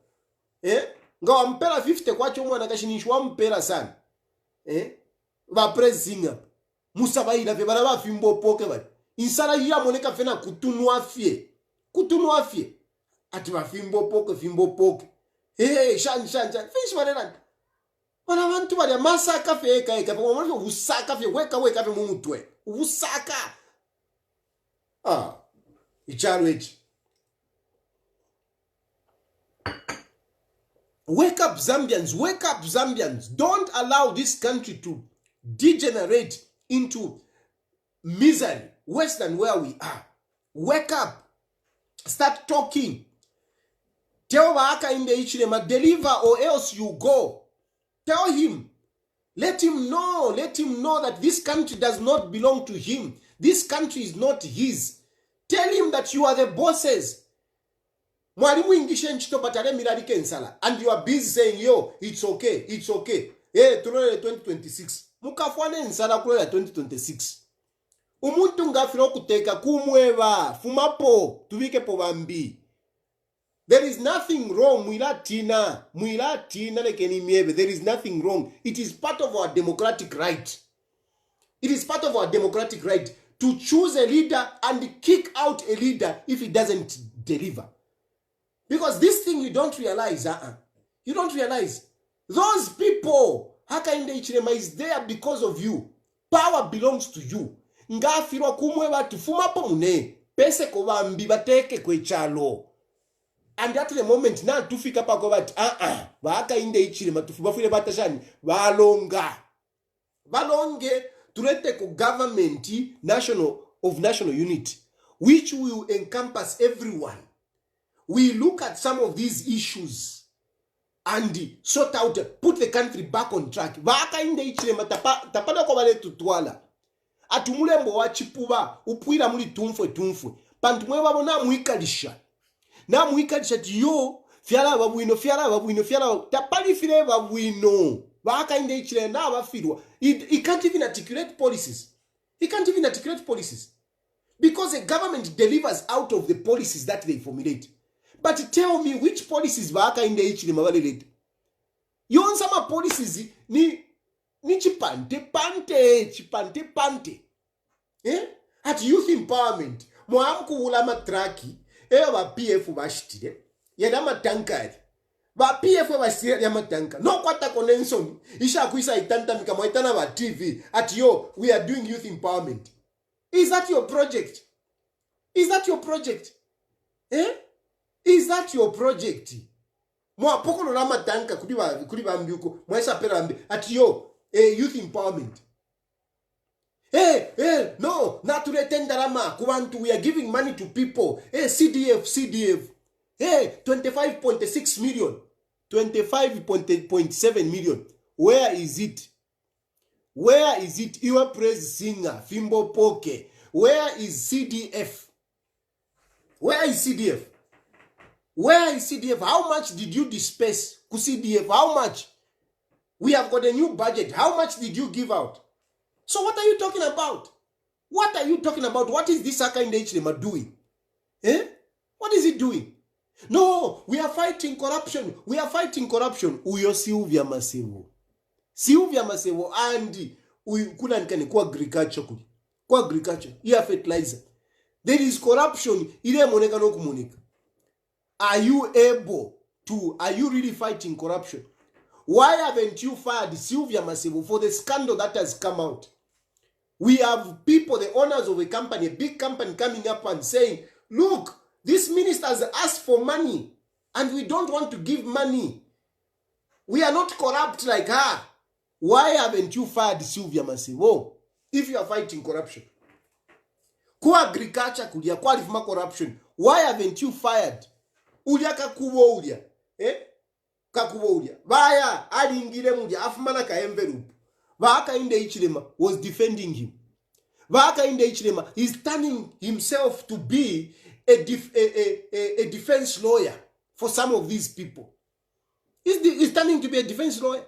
A: Nga wampera 50 kwa chomwa nakashinishu wampera sana. Va prezinga. Musabaira fe bana ba fimbo poke ba. Insala yira moneka fena kutunwa fie. Ati va fimbo poke. Shan. Fish marena. Ona abantu bali masaka feka eka pa mwana usaka fe weka fe mumutwe. Usaka. Ichalo. Wake up, Zambians. Wake up, Zambians. Don't allow this country to degenerate into misery worse than where we are. Wake up. Start talking. Tell Hakainde Hichilema, deliver or else you go. Tell him. Let him know that this country does not belong to him. This country is not his. Tell him that you are the bosses. Mwalimu ingishe nchito batale mirali kensala. And you are busy saying, yo, it's okay. Tulole 2026. Mukafwane nsala kulole 2026. Umuntu ngafiro kuteka kumweva. Fumapo. Tuvike po bambi. There is nothing wrong. Muilatina lekeni miebe. There is nothing wrong. It is part of our democratic right. It is part of our democratic right to choose a leader and kick out a leader if he doesn't deliver. Because this thing you don't realize. You don't realize. Those people, Hakainde Hichilema is there because of you. Power belongs to you. Ngafirwa kumweba tufumapo mune. Pese kwa mbi bateke kwe chalo. And at the moment, now tufika pa kwa bati, Hakainde Hichilema tufubafile batashani, Valonge, tulete ko government of national unity, which will encompass everyone. We look at some of these issues and sort out, put the country back on track. Hakainde Hichilema tapada kwa wale tutwala. Atumulembo wa chipuba, upuira muli tumfwe. Pantumwe wabo na muikalisha. Na muikalisha tiyo, fiala wabwino. Tapali file wabwino. Hakainde Hichilema na wafirwa. He can't even articulate policies. Because the government delivers out of the policies that they formulate. But tell me which policies Hakainde Hichilema validate. Yonsama policies ni chipante. At youth empowerment, muamku ulama traki, wa PF bashitire, yadama tankari. Ba PF bashitire yama tanka. No kwata connection. Isha kuisa itanta mikamoitana ba TV. At yo, we are doing youth empowerment. Is that your project? Is that your project? Mwapoko no lama tanka kudiba mbiuko. Mwesa pera mbi. At yo, youth empowerment. No, naturetendarama kubantu, we are giving money to people. CDF. 25.6 million. 25.7 million. Where is it? Your praise singer, Fimbo Poke. Where is CDF? How much did you disperse to CDF? How much? We have got a new budget. How much did you give out? So what are you talking about? What is this Hakainde Hichilema doing? What is he doing? No, we are fighting corruption. Uyo Chilufya Masevo and kuna nkane kwa agriculture kuli. Kwa agriculture, yeah, fertilizer. There is corruption. Ile moneka no kumonika. Are you really fighting corruption? Why haven't you fired Chilufya Masevo for the scandal that has come out? We have people, the owners of a company, a big company, coming up and saying, look, this minister has asked for money and we don't want to give money. We are not corrupt like her. Why haven't you fired Chilufya Masevo if you are fighting corruption? Kwa agriculture kulia, kwa lifuma corruption. Why haven't you fired? Ulia kakubo ulia. Kakubo ulia. Vaya, ali ingile mulia, afumana ka envelope. Hakainde Hichilema was defending him. Hakainde Hichilema is turning himself to be a defense lawyer for some of these people. He's turning to be a defense lawyer.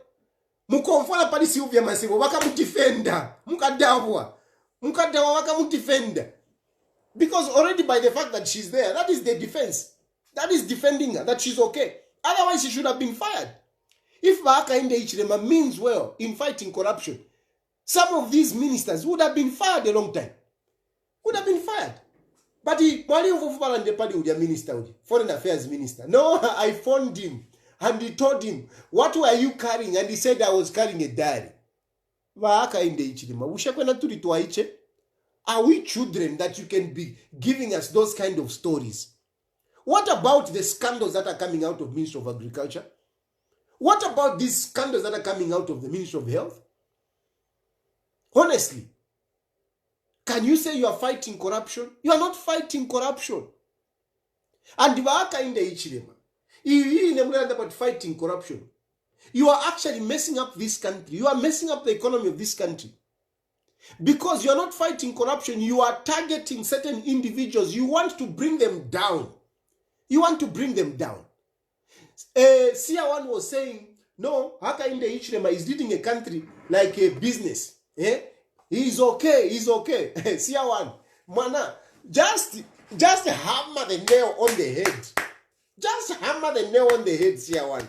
A: Mukomfola pali Chilufya Masevo wakamudefenda. Mukadawa wakamudefenda. Because already by the fact that she's there, that is the defense. That is defending her, that she's okay. Otherwise, she should have been fired. If Hakainde Hichilema means well in fighting corruption, some of these ministers would have been fired a long time. But he, foreign affairs minister. No, I phoned him. And he told him, what were you carrying? And he said, I was carrying a diary. Hakainde Hichilema. Are we children that you can be giving us those kind of stories? What about the scandals that are coming out of Ministry of Agriculture? What about these scandals that are coming out of the Ministry of Health? Honestly, can you say you are fighting corruption? You are not fighting corruption. And Hakainde Hichilema, you are about fighting corruption. You are actually messing up this country. You are messing up the economy of this country. Because you are not fighting corruption, you are targeting certain individuals. You want to bring them down. You want to bring them down. Siawan was saying, no, Hakainde Hichilema is leading a country like a business. He's okay, he's okay. Siawan, mana, just hammer the nail on the head. Just hammer the nail on the head, Siawan.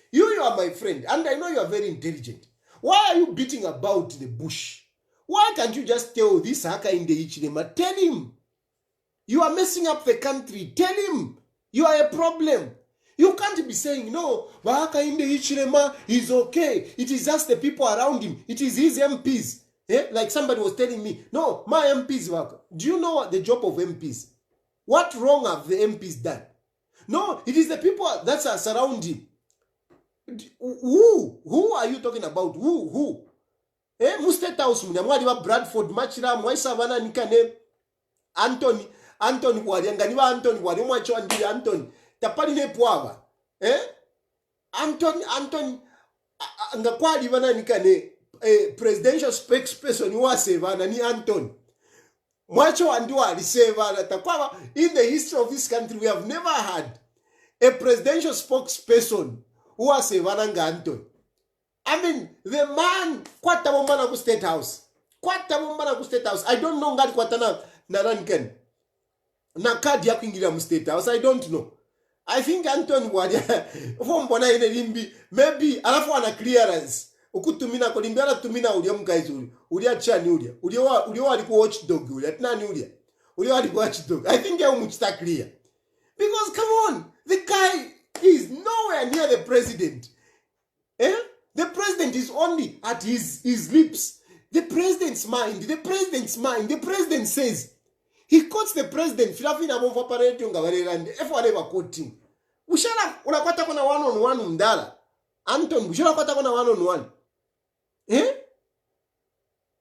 A: You are my friend, and I know you are very intelligent. Why are you beating about the bush? Why can't you just tell this Hakainde Hichilema? Tell him. You are messing up the country. Tell him. You are a problem. You can't be saying, no, Hakainde Hichilema is okay. It is just the people around him. It is his MPs. Like somebody was telling me, no, my MPs work. Do you know what the job of MPs? What wrong have the MPs done? No, it is the people that are surrounding him. Who are you talking about? Who? Mustate House mwali wa Bradford Machira mwaisa wana nikane Anthony wali anganiwa Anthony wali mwacho andiri Anthony tapali ne pwava Anthony ngakwali wana nikane presidential spokesperson wase vana ni Anthony mwacho andiwa aliseva takwava. In the history of this country we have never had a presidential spokesperson who was a Vananga Anthony. I mean, the man, kwata bombana ku State House. Kwata bombana ku State House. I don't know ngati kwatana naranken. Na kadi ya kuingilia mu State House. I don't know. I think Anthony wadia fombona ile limbi maybe alafu ana clearance. Ukutumina ko limbi ala tumina ulia mkaizi uli. Ulia chani ulia. Ulia aliku watchdog ulia. Tinani ulia. Ulia aliku watchdog. I think ya umuchita clear. Because come on, the guy is nowhere near the president. The president is only at his lips. The president's mind. The president says. He quotes the president. Filafina mova parade yunga varelande. Efu aleva quoting. Ushara unakwata kuna one-on-one mdala. Anton, ushara kwata kuna one-on-one.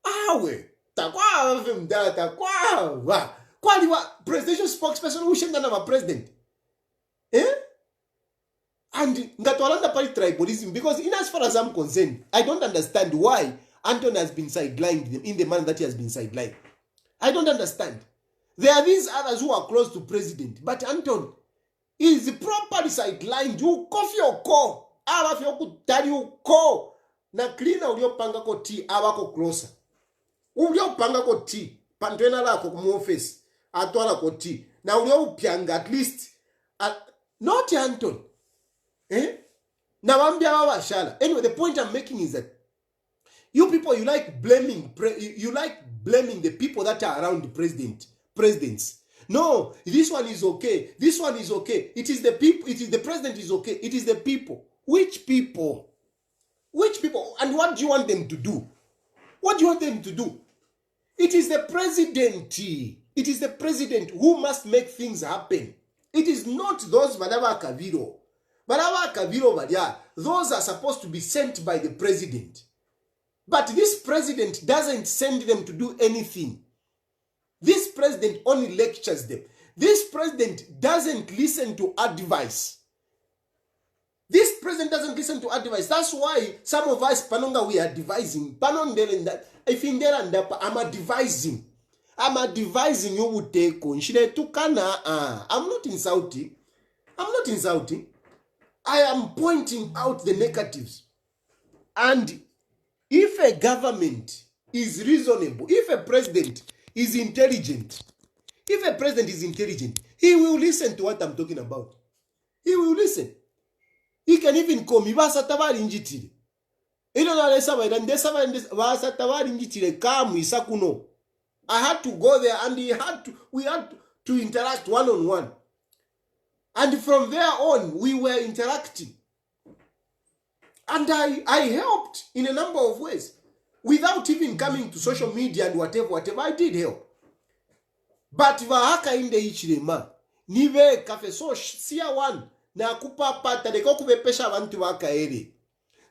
A: Awe. Takwa mdala takwa. Kwali wa presidential spokesperson ushenda na president. And ngatwalanda pali tribalism, because in as far as I'm concerned, I don't understand why Anton has been sidelined in the manner that he has been sidelined. I don't understand. There are these others who are close to president, but Anton is properly sidelined. You coffee or call. Awa fyo kutari uko. Na cleaner uliopanga ko tea awako closer. Uliopanga ko tea. Pantwena lako kumu office. Atwala ko tea. Na uliopanga at least. Not Anton. Now anyway, the point I'm making is that you people, you like blaming the people that are around the presidents. No, this one is okay. This one is okay. It is the people. It is the president is okay. It is the people. Which people? Which people? And what do you want them to do? What do you want them to do? It is the president. It is the president who must make things happen. It is not those Badava Kaviro. Badava Kaviro Badia. Those are supposed to be sent by the president. But this president doesn't send them to do anything. This president only lectures them. This president doesn't listen to advice. This president doesn't listen to advice. That's why some of us, Panonga, we are devising. I'm advising. I'm advising you would take on. I'm not insulting. I'm not insulting. I am pointing out the negatives. And if a government is reasonable, if a president is intelligent, he will listen to what I'm talking about. He will listen. He can even come. I had to go there and we had to interact one-on-one. And from there on, we were interacting. And I helped in a number of ways. Without even coming to social media and whatever, I did help. But Hakainde Hichilema, nive kafe so siya one, na kupapata deko kubepesha vantu wakaere.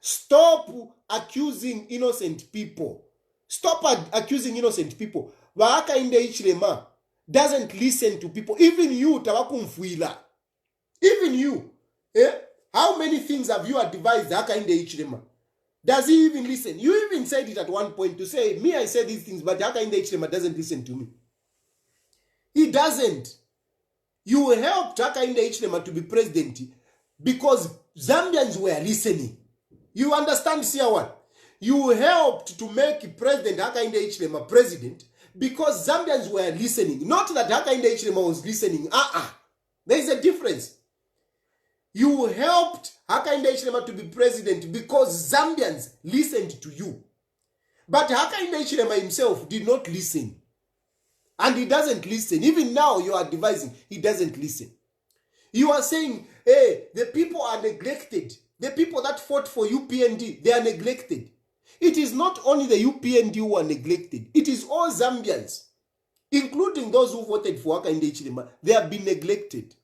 A: Stop accusing innocent people. Stop accusing innocent people. Hakainde Hichilema doesn't listen to people. Even you, tawakumfuila. Even you. How many things have you advised Hakainde Hichilema? Does he even listen? You even said it at one point to say, me, I say these things, but Hakainde Hichilema doesn't listen to me. He doesn't. You helped Hakainde Hichilema to be president because Zambians were listening. You understand, Siawan? You helped to make President Hakainde Hichilema president because Zambians were listening. Not that Hakainde Hichilema was listening. There is a difference. You helped Hakainde Hichilema to be president because Zambians listened to you. But Hakainde Hichilema himself did not listen. And he doesn't listen. Even now you are advising, he doesn't listen. You are saying, hey, the people are neglected. The people that fought for UPND, they are neglected. It is not only the UPND who are neglected. It is all Zambians, including those who voted for Hakainde Hichilema. They have been neglected.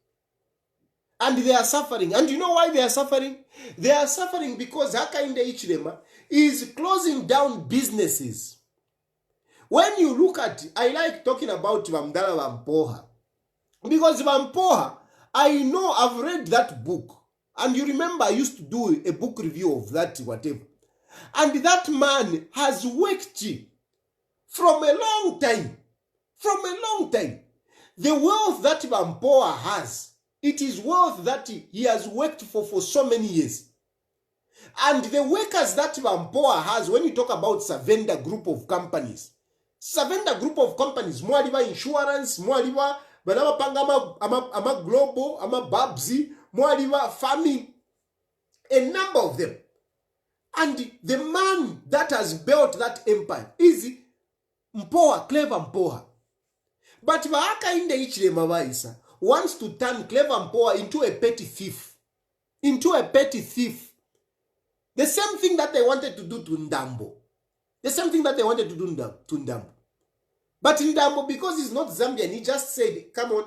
A: And they are suffering. And you know why they are suffering? They are suffering because Hakainde Hichilema is closing down businesses. When you look at, I like talking about Vamdala Vampoha. Because Vampoha, I know, I've read that book. And you remember I used to do a book review of that, whatever. And that man has worked from a long time. From a long time. The wealth that Vampoha has, it is wealth that he has worked for so many years. And the workers that Vampoha has, when you talk about Savenda group of companies, Savenda group of companies, mwaliba insurance, mwaliba banaba panga ama global, ama babzi, mwaliba farming, a number of them. And the man that has built that empire is Mpoha, Clever Mpoha. But Hakainde Hichilema Vaisa wants to turn Clever Mpoha into a petty thief. Into a petty thief. The same thing that they wanted to do to Ndambo. The same thing that they wanted to do to Ndambo. But Ndambo, because he's not Zambian, he just said, come on,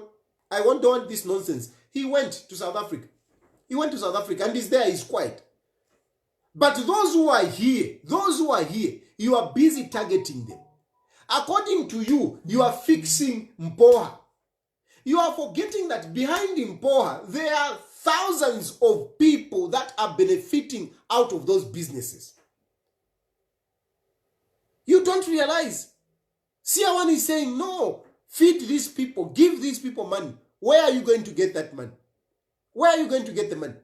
A: I don't want this nonsense. He went to South Africa. He went to South Africa and he's there, he's quiet. But those who are here, you are busy targeting them. According to you, you are fixing Mpoha. You are forgetting that behind Mpoha, there are thousands of people that are benefiting out of those businesses. You don't realize. Siawan is saying, no, feed these people, give these people money. Where are you going to get that money? Where are you going to get the money?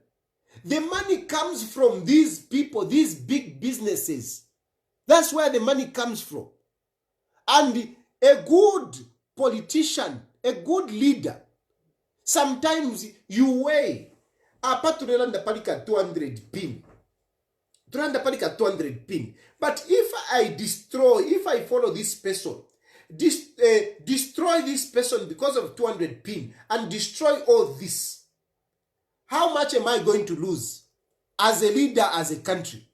A: The money comes from these people, these big businesses. That's where the money comes from. And a good politician, a good leader, sometimes you weigh. Apaturelanda palika 200 pin. 200 pin. But if I follow this person, destroy this person because of 200 pin and destroy all this, how much am I going to lose as a leader, as a country?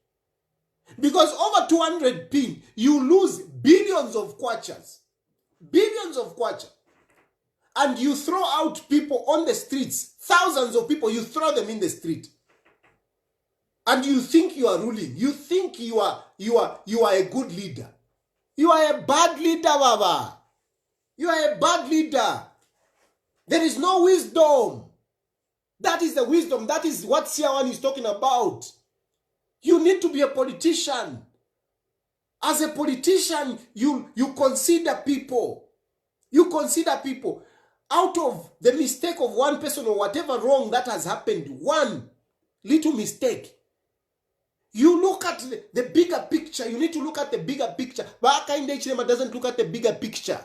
A: Because over 200 pin, you lose billions of kwachas. Billions of kwacha. And you throw out people on the streets, thousands of people, you throw them in the street. And you think you are ruling. You think you are a good leader. You are a bad leader, Baba. You are a bad leader. There is no wisdom. That is the wisdom. That is what Siawan is talking about. You need to be a politician. As a politician, you consider people. You consider people. Out of the mistake of one person or whatever wrong that has happened, one little mistake, you look at the bigger picture. You need to look at the bigger picture. But Hakainde Hichilema doesn't look at the bigger picture.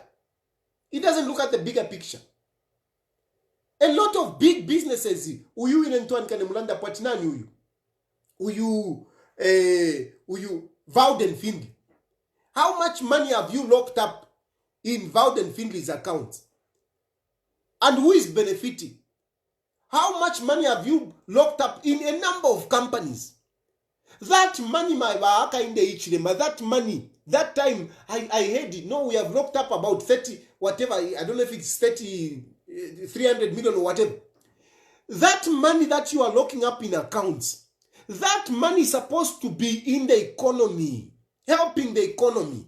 A: He doesn't look at the bigger picture. A lot of big businesses, uyu inentuan kane mulanda patinani uyu Vowden Findlay. How much money have you locked up in Vowden Findlay's accounts? And who is benefiting? How much money have you locked up in a number of companies? That money, my Hakainde Hichilema, that money, that time, I heard it. No, we have locked up about 30, whatever, I don't know if it's 300 million or whatever. That money that you are locking up in accounts, that money is supposed to be in the economy, helping the economy.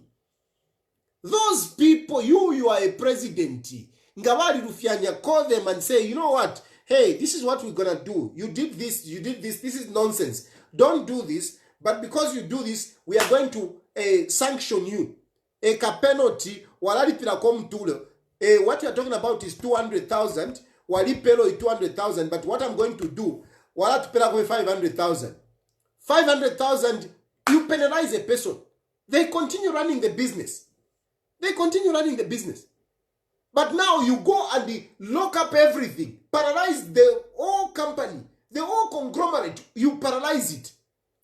A: Those people, you are a president. Ngabari Rufyanya, call them and say, you know what? Hey, this is what we're going to do. You did this, this is nonsense. Don't do this, but because you do this, we are going to sanction you. A penalty, walipira komtulo. What you are talking about is 200,000. Walipelo is 200,000, but what I'm going to do, walatipela 500,000. 500,000, you penalize a person. They continue running the business. But now you go and lock up everything, paralyze the whole company, the whole conglomerate, you paralyze it.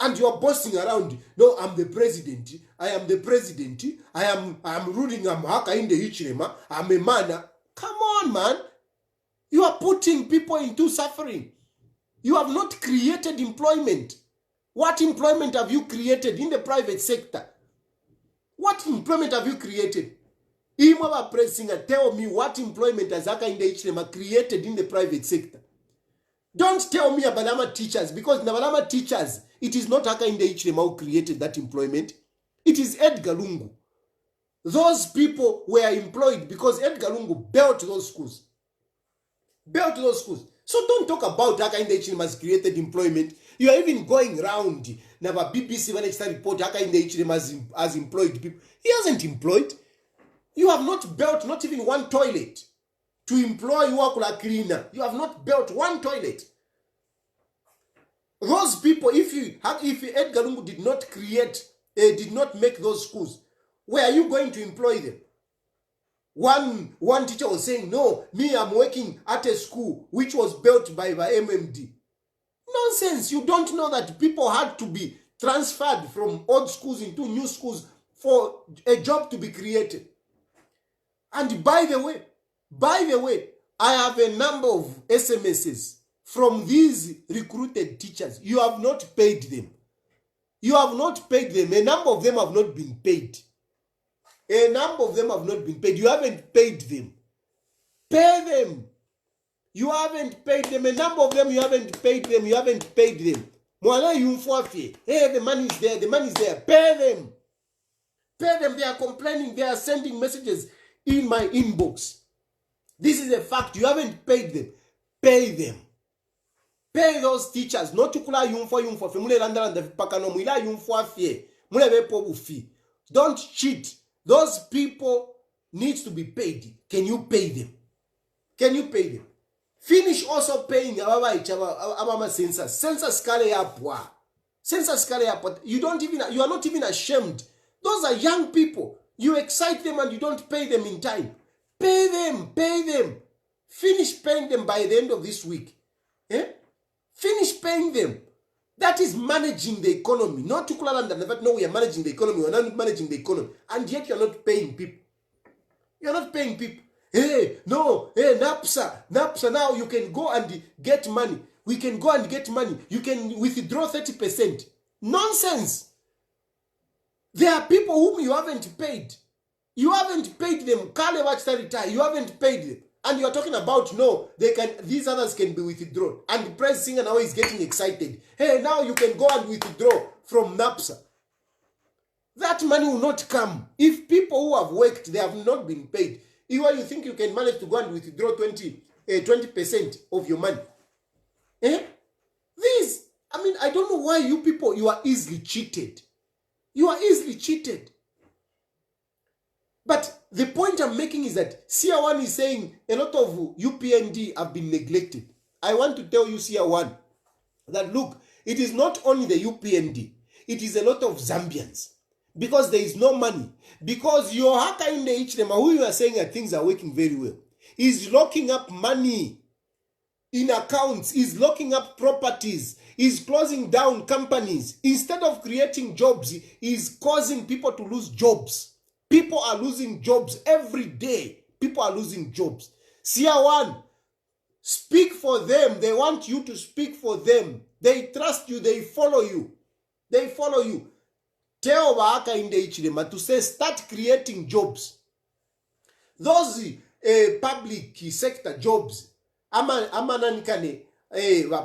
A: And you are boasting around, no, I'm the president, I am the president, I am ruling, I'm Hakainde Hichilema, I'm a man. Come on, man. You are putting people into suffering. You have not created employment. What employment have you created in the private sector? What employment have you created? Imaba pressing and tell me what employment has Hakainde Hichilema created in the private sector. Don't tell me about Nabalama teachers, because Nabalama teachers, it is not Hakainde Hichilema who created that employment. It is Edgar Lungu. Those people were employed because Edgar Lungu built those schools. So don't talk about Hakainde Hichilema has created employment. You are even going around. Now, BBC when it's report Hakainde Hichilema has employed people. He hasn't employed. You have not built not even one toilet to employ Wakula cleaner. You have not built one toilet. Those people, if Edgar Lungu did not make those schools, where are you going to employ them? One teacher was saying, no, me, I'm working at a school which was built by MMD. Nonsense. You don't know that people had to be transferred from old schools into new schools for a job to be created. And by the way, I have a number of SMSs from these recruited teachers. You have not paid them. A number of them have not been paid. You haven't paid them. Pay them. You haven't paid them. A number of them, you haven't paid them. Hey, the money is there. Pay them. They are complaining. They are sending messages in my inbox. This is a fact. You haven't paid them. Pay them. Pay those teachers. Not to kula yumfo. Don't cheat. Those people need to be paid. Can you pay them? Finish also paying abama census. Census kale yapwa. You are not even ashamed. Those are young people. You excite them and you don't pay them in time. Pay them. Finish paying them by the end of this week. Finish paying them. That is managing the economy. Not to Kulalanda, but no, we are managing the economy. We are not managing the economy. And yet you are not paying people. NAPSA, now you can go and get money. We can go and get money. You can withdraw 30%. Nonsense. There are people whom you haven't paid. You haven't paid them. You haven't paid them. And you are talking about, no, these others can be withdrawn. And the press singer now is getting excited. Hey, now you can go and withdraw from NAPSA. That money will not come. If people who have worked, they have not been paid. You think you can manage to go and withdraw 20% of your money. I don't know why you people, you are easily cheated. But the point I'm making is that CR1 is saying a lot of UPND have been neglected. I want to tell you, CR1, that look, it is not only the UPND, it is a lot of Zambians. Because there is no money. Because your Hakainde Hichilema, who you are saying that things are working very well, is locking up money in accounts, is locking up properties, is closing down companies. Instead of creating jobs, is causing people to lose jobs. People are losing jobs every day. CR1, speak for them. They want you to speak for them. They trust you. They follow you. They follow you. Tell Hakainde Hichilema to say, start creating jobs. Those public sector jobs. Ama nanikane,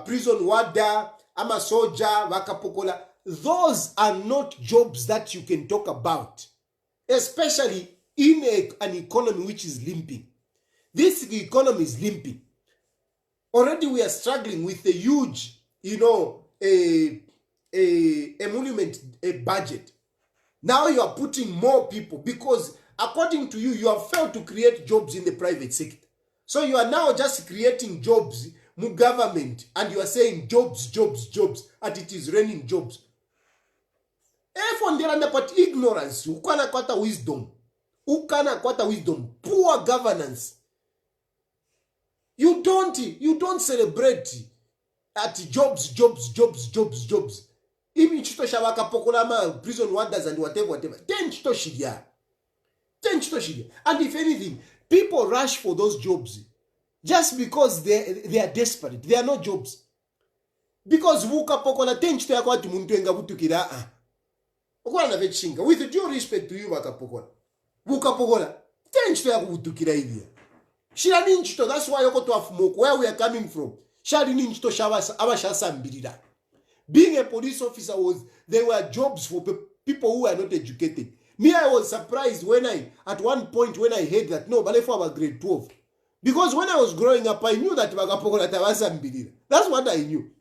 A: prison warder, ama soldier, wakapokola. Those are not jobs that you can talk about. Especially in an economy which is limping. This economy is limping. Already we are struggling with a huge, emolument budget. Now you are putting more people because according to you, you have failed to create jobs in the private sector. So you are now just creating jobs, government, and you are saying jobs, jobs, jobs, and it is raining jobs. But ignorance, ukana kwata wisdom, poor governance. You don't celebrate at jobs. Even chito shabaka pokolama prison warders and whatever. Then chito shidia. And if anything, people rush for those jobs just because they are desperate. They are not jobs. Because wuka pokola ten chito yako ati muntu enga butukira. Okwana na vechinga. With due respect to you waka pokola. Wuka pokola ten chito yako butukira hivi. Shira ninchito, that's why yoko to afumoko, where we are coming from. Shari ninchito abashasa mbirira. Being a police officer there were jobs for people who are not educated. Me, I was surprised at one point when I heard that, no, but if I was grade 12. Because when I was growing up, I knew that that's what I knew.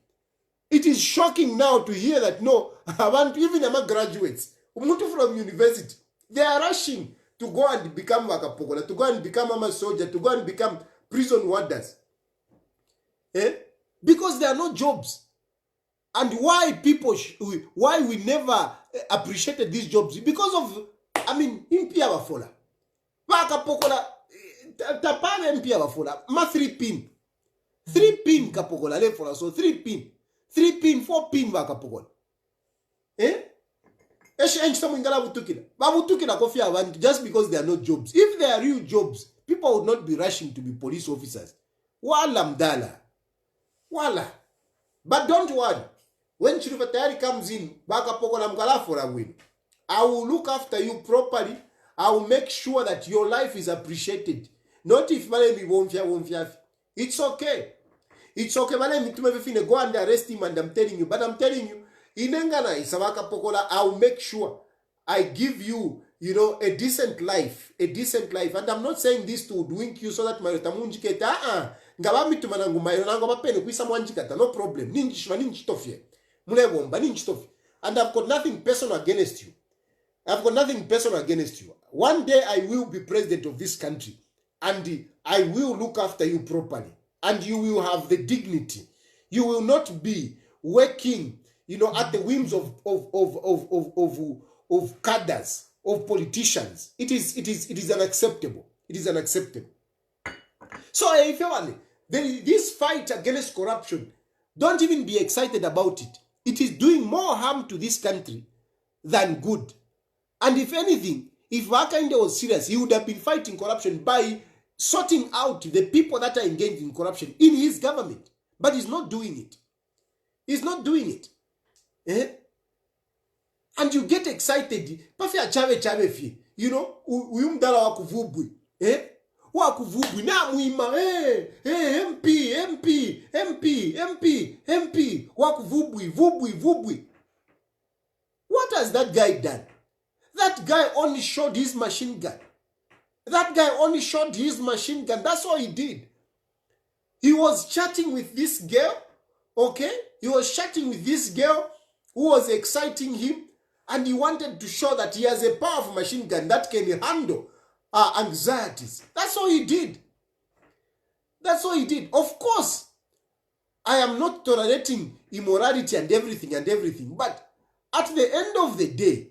A: It is shocking now to hear that, no, even among graduates, from university, they are rushing to go and become wakapokola, to go and become a soldier, to go and become prison warders. Because there are no jobs. And why why we never appreciated these jobs? Because of, impia wafola. Wakapokola, tapane impia wafola. Ma 3 pin. 3 pin kapokola, lefola. So 3 pin. 3 pin, 4 pin wakapokola. Just because there are no jobs. If there are real jobs, people would not be rushing to be police officers. Wala mdala. Wala. But don't worry. When Chilufya Tayali comes in, I will look after you properly. I will make sure that your life is appreciated. Not if Malemi won't. It's okay. It's okay. Malemi go and arrest him, and I'm telling you. But I'm telling you, Inengana Isawaka Pokola, I'll make sure I give you, a decent life. A decent life. And I'm not saying this to wink you so that my tamunjiketa, ngabami to manangu mayonango mapene kwisa mwanjikata, no problem. Ninjitofie. Mulebomba ninjitofie. And I've got nothing personal against you. One day I will be president of this country. And I will look after you properly. And you will have the dignity. You will not be working, at the whims of cadres, of politicians. It is unacceptable. It is unacceptable. So if you want this fight against corruption, don't even be excited about it. It is doing more harm to this country than good. And if anything, if Hakainde was serious, he would have been fighting corruption by sorting out the people that are engaged in corruption in his government. But he's not doing it. He's not doing it. And you get excited. Uyumdala wakuvubwi. Wakuvubwi. Na muima. MP. Wakuvubwi. What has that guy done? That guy only showed his machine gun. That's all he did. He was chatting with this girl. Okay? He was chatting with this girl who was exciting him. And he wanted to show that he has a powerful machine gun that can handle anxieties. That's all he did. Of course, I am not tolerating immorality and everything. But at the end of the day,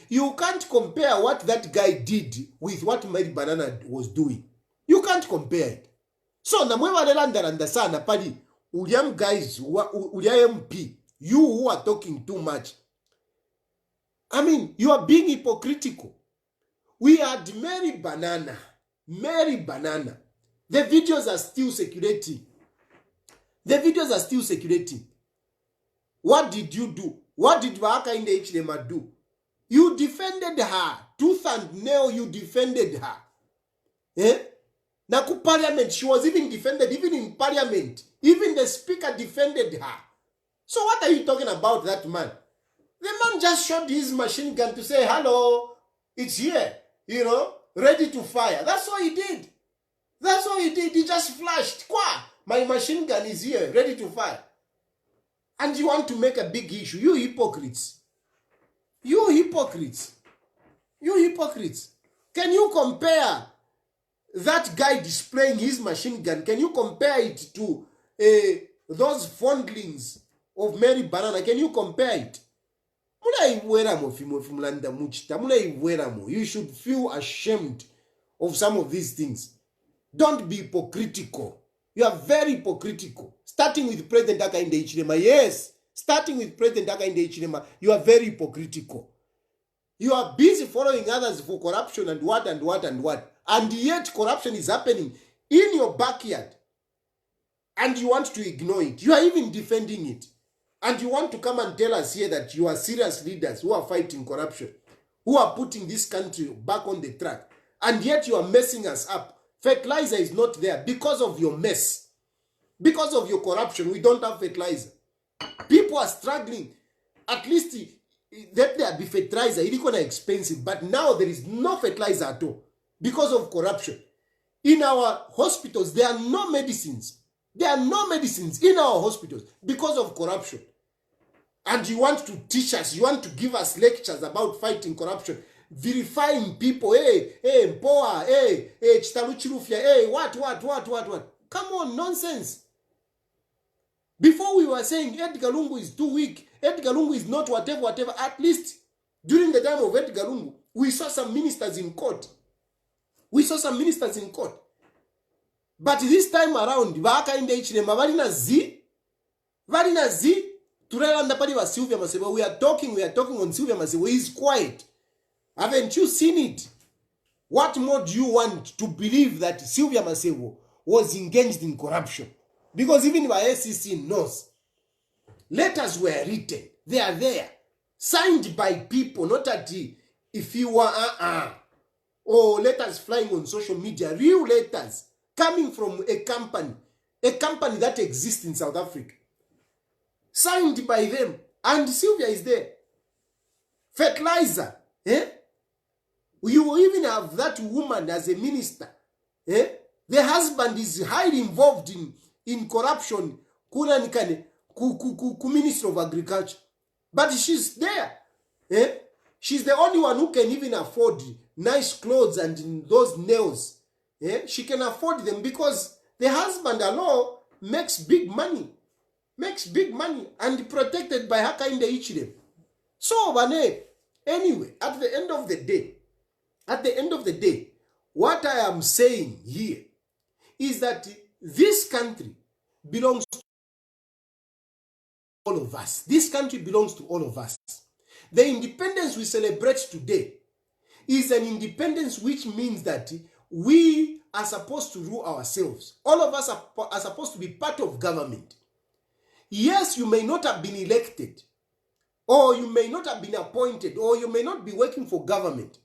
A: you can't compare what that guy did with what Mary Banana was doing. You can't compare it. So, namwewa sana pali uliam guys, uliam MP, you who are talking too much. You are being hypocritical. We had Mary Banana. The videos are still circulating. What did you do? What did Hakainde Hichilema do? You defended her. Tooth and nail, you defended her. Eh? Naku parliament, she was even defended, even in parliament. Even the speaker defended her. So what are you talking about, that man? The man just shot his machine gun to say, hello, it's here, ready to fire. That's all he did. That's all he did. He just flashed. My machine gun is here, ready to fire. And you want to make a big issue. You hypocrites. You hypocrites. You hypocrites. Can you compare that guy displaying his machine gun? Can you compare it to those fondlings of Mary Banana? Can you compare it? You should feel ashamed of some of these things. Don't be hypocritical. You are very hypocritical. Starting with President Hakainde Hichilema. Yes, starting with President Hakainde Hichilema, you are very hypocritical. You are busy following others for corruption and what and what and what. And yet corruption is happening in your backyard. And you want to ignore it. You are even defending it. And you want to come and tell us here that you are serious leaders who are fighting corruption, who are putting this country back on the track. And yet you are messing us up. Fertilizer is not there because of your mess. Because of your corruption, we don't have fertilizer. People are struggling. At least let there be fertilizer. It is expensive. But now there is no fertilizer at all because of corruption. In our hospitals, there are no medicines. There are no medicines in our hospitals because of corruption. And you want to teach us, you want to give us lectures about fighting corruption, verifying people, Mpoa, Chilufya, what? Come on, nonsense. Before we were saying Edgar Lungu is too weak, Edgar Lungu is not whatever. At least during the time of Edgar Lungu, we saw some ministers in court. But this time around, Hakainde Hichilema, Varina Z, Turelanda Padi was Chilufya Masebo. We are talking on Chilufya Masebo. He is quiet. Haven't you seen it? What more do you want to believe that Chilufya Masebo was engaged in corruption? Because even the SEC knows. Letters were written. They are there. Signed by people, not that if you were or letters flying on social media, real letters coming from a company that exists in South Africa. Signed by them. And Chilufya is there. Fertilizer. You will even have that woman as a minister. The husband is highly involved in corruption. Minister of Agriculture. But she's there. She's the only one who can even afford nice clothes and those nails. She can afford them because the husband alone makes big money. And protected by Hakainde Hichilema. So, anyway, at the end of the day, what I am saying here is that this country belongs to all of us. This country belongs to all of us. The independence we celebrate today is an independence which means that we are supposed to rule ourselves. All of us are supposed to be part of government. Yes, you may not have been elected, or you may not have been appointed, or you may not be working for government.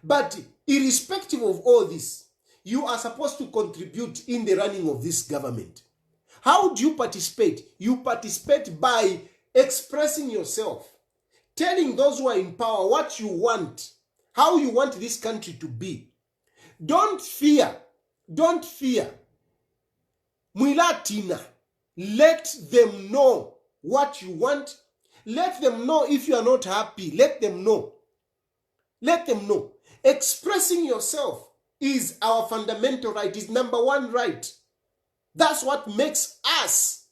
A: But irrespective of all this, you are supposed to contribute in the running of this government. How do you participate? You participate by expressing yourself, telling those who are in power what you want, how you want this country to be. Don't fear. Mwilatina. Let them know what you want. Let them know if you are not happy. Let them know. Expressing yourself is our fundamental right, is number one right. That's what makes us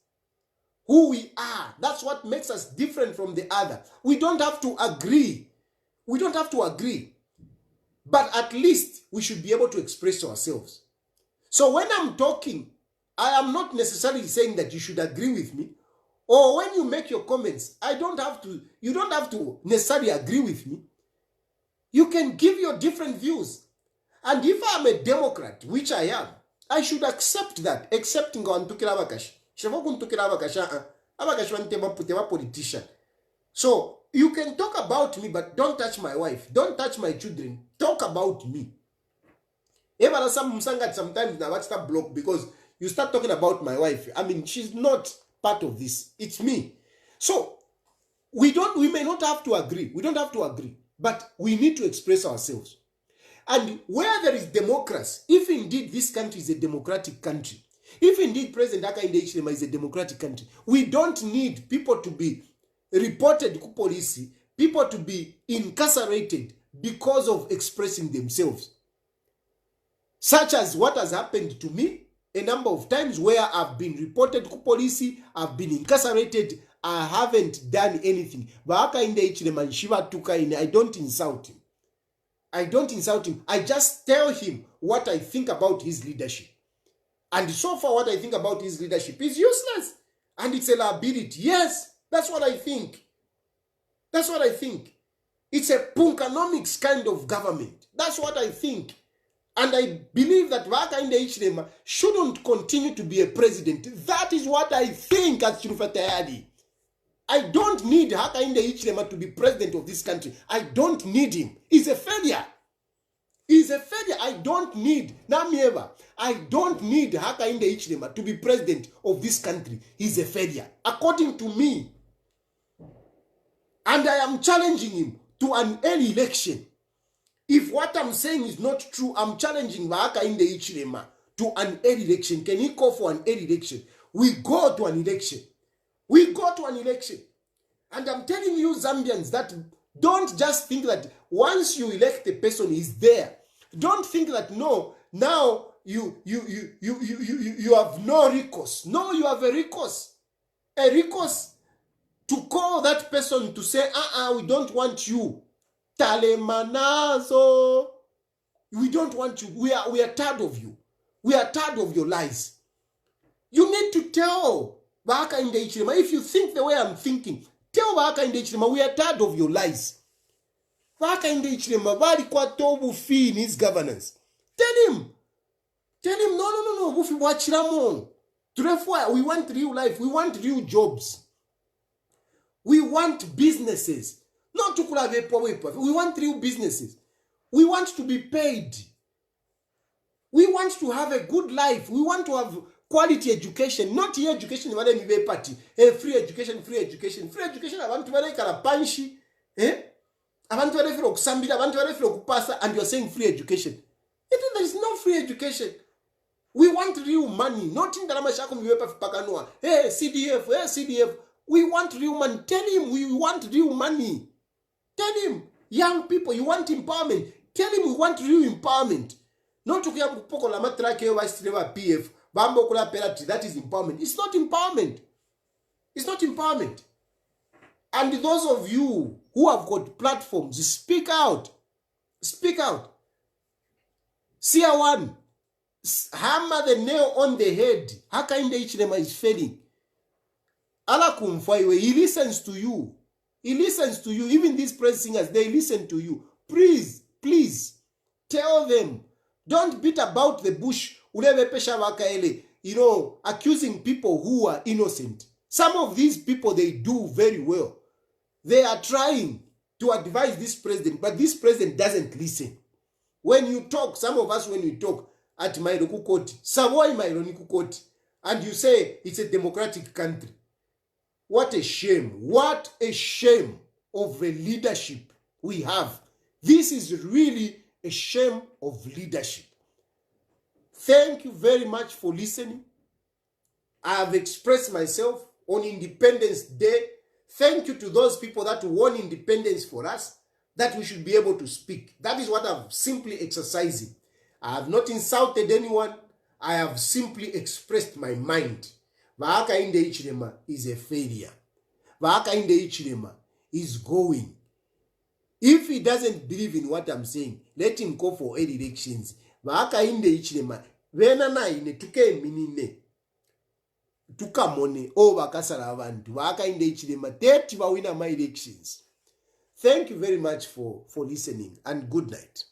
A: who we are. That's what makes us different from the other. We don't have to agree. But at least we should be able to express ourselves. So when I'm talking, I am not necessarily saying that you should agree with me. Or when you make your comments, you don't have to necessarily agree with me. You can give your different views. And if I'm a Democrat, which I am, I should accept that. Accepting on Tukira Abakash. Shavokun Tukira Abakasha, Abakash one politician. So you can talk about me, but don't touch my wife. Don't touch my children. Talk about me. Even sometimes now WhatsApp block because you start talking about my wife. I mean, she's not part of this. It's me. So we may not have to agree. We don't have to agree, but we need to express ourselves. And where there is democracy, if indeed this country is a democratic country, if indeed President Hakainde Hichilema is a democratic country, we don't need people to be reported to police, people to be incarcerated because of expressing themselves. Such as what has happened to me a number of times where I've been reported to police, I've been incarcerated, I haven't done anything. But Hakainde Hichilema and Shiva Tukaine, I don't insult him. I don't insult him. I just tell him what I think about his leadership. And so far what I think about his leadership is useless. And it's a liability. Yes, that's what I think. That's what I think. It's a punkonomics kind of government. That's what I think. And I believe that Hakainde Hichilema shouldn't continue to be a president. That is what I think as Chilufya Tayali. I don't need Hakainde Hichilema to be president of this country. I don't need him. He's a failure. He's a failure. I don't need Namieva. I don't need Hakainde Hichilema to be president of this country. He's a failure, according to me. And I am challenging him to an early election. If what I'm saying is not true, I'm challenging Hakainde Hichilema to an early election. Can he call for an early election? We go to an election. We go to an election. And I'm telling you, Zambians, that don't just think that once you elect a person, he's there. Don't think that, no, now you have no recourse. No, you have a recourse. A recourse to call that person to say, we don't want you. Talemanazo. We don't want you. We are tired of you. We are tired of your lies. You need to tell Hakainde Hichilema, if you think the way I'm thinking, tell Hakainde Hichilema, we are tired of your lies. Hakainde Hichilema, vari kwa tobu fi in his governance. Tell him, no, bufi wachiramo. Therefore, we want real life, we want real jobs. We want businesses. Not to we want real businesses. We want to be paid. We want to have a good life. We want to have quality education, not here education wale niwe party. Free education. Free education abantu wale kala panshi, abantu wale filo kusambira, abantu wale filo kupasa, and you're saying free education. There is no free education. We want real money, not in the ramashako niwe pakanwa. CDF. We want real money. Tell him we want real money. Tell him, young people, you want empowerment. Tell him we want real empowerment. Not to get poko la matrake PF. That is empowerment. It's not empowerment. It's not empowerment. And those of you who have got platforms, speak out. Speak out. CR1, hammer the nail on the head. Hakainde Hichilema is failing. Alakumfaiwe, he listens to you. He listens to you. Even these praise singers, they listen to you. Please, tell them. Don't beat about the bush. Accusing people who are innocent. Some of these people, they do very well. They are trying to advise this president, but this president doesn't listen. When you talk, some of us, when we talk at Mairoku Koti, Savoy Maironiku Koti, and you say it's a democratic country. What a shame. What a shame of a leadership we have. This is really a shame of leadership. Thank you very much for listening. I have expressed myself on Independence Day. Thank you to those people that won independence for us, that we should be able to speak. That is what I'm simply exercising. I have not insulted anyone. I have simply expressed my mind. Hakainde Hichilema is a failure. Hakainde Hichilema is going. If he doesn't believe in what I'm saying, let him go for early elections. Hakainde Hichilema, vena na ine tuke minine. Tukamone over kasala abantu. Hakainde Hichilema, that will win my elections. Thank you very much for listening, and good night.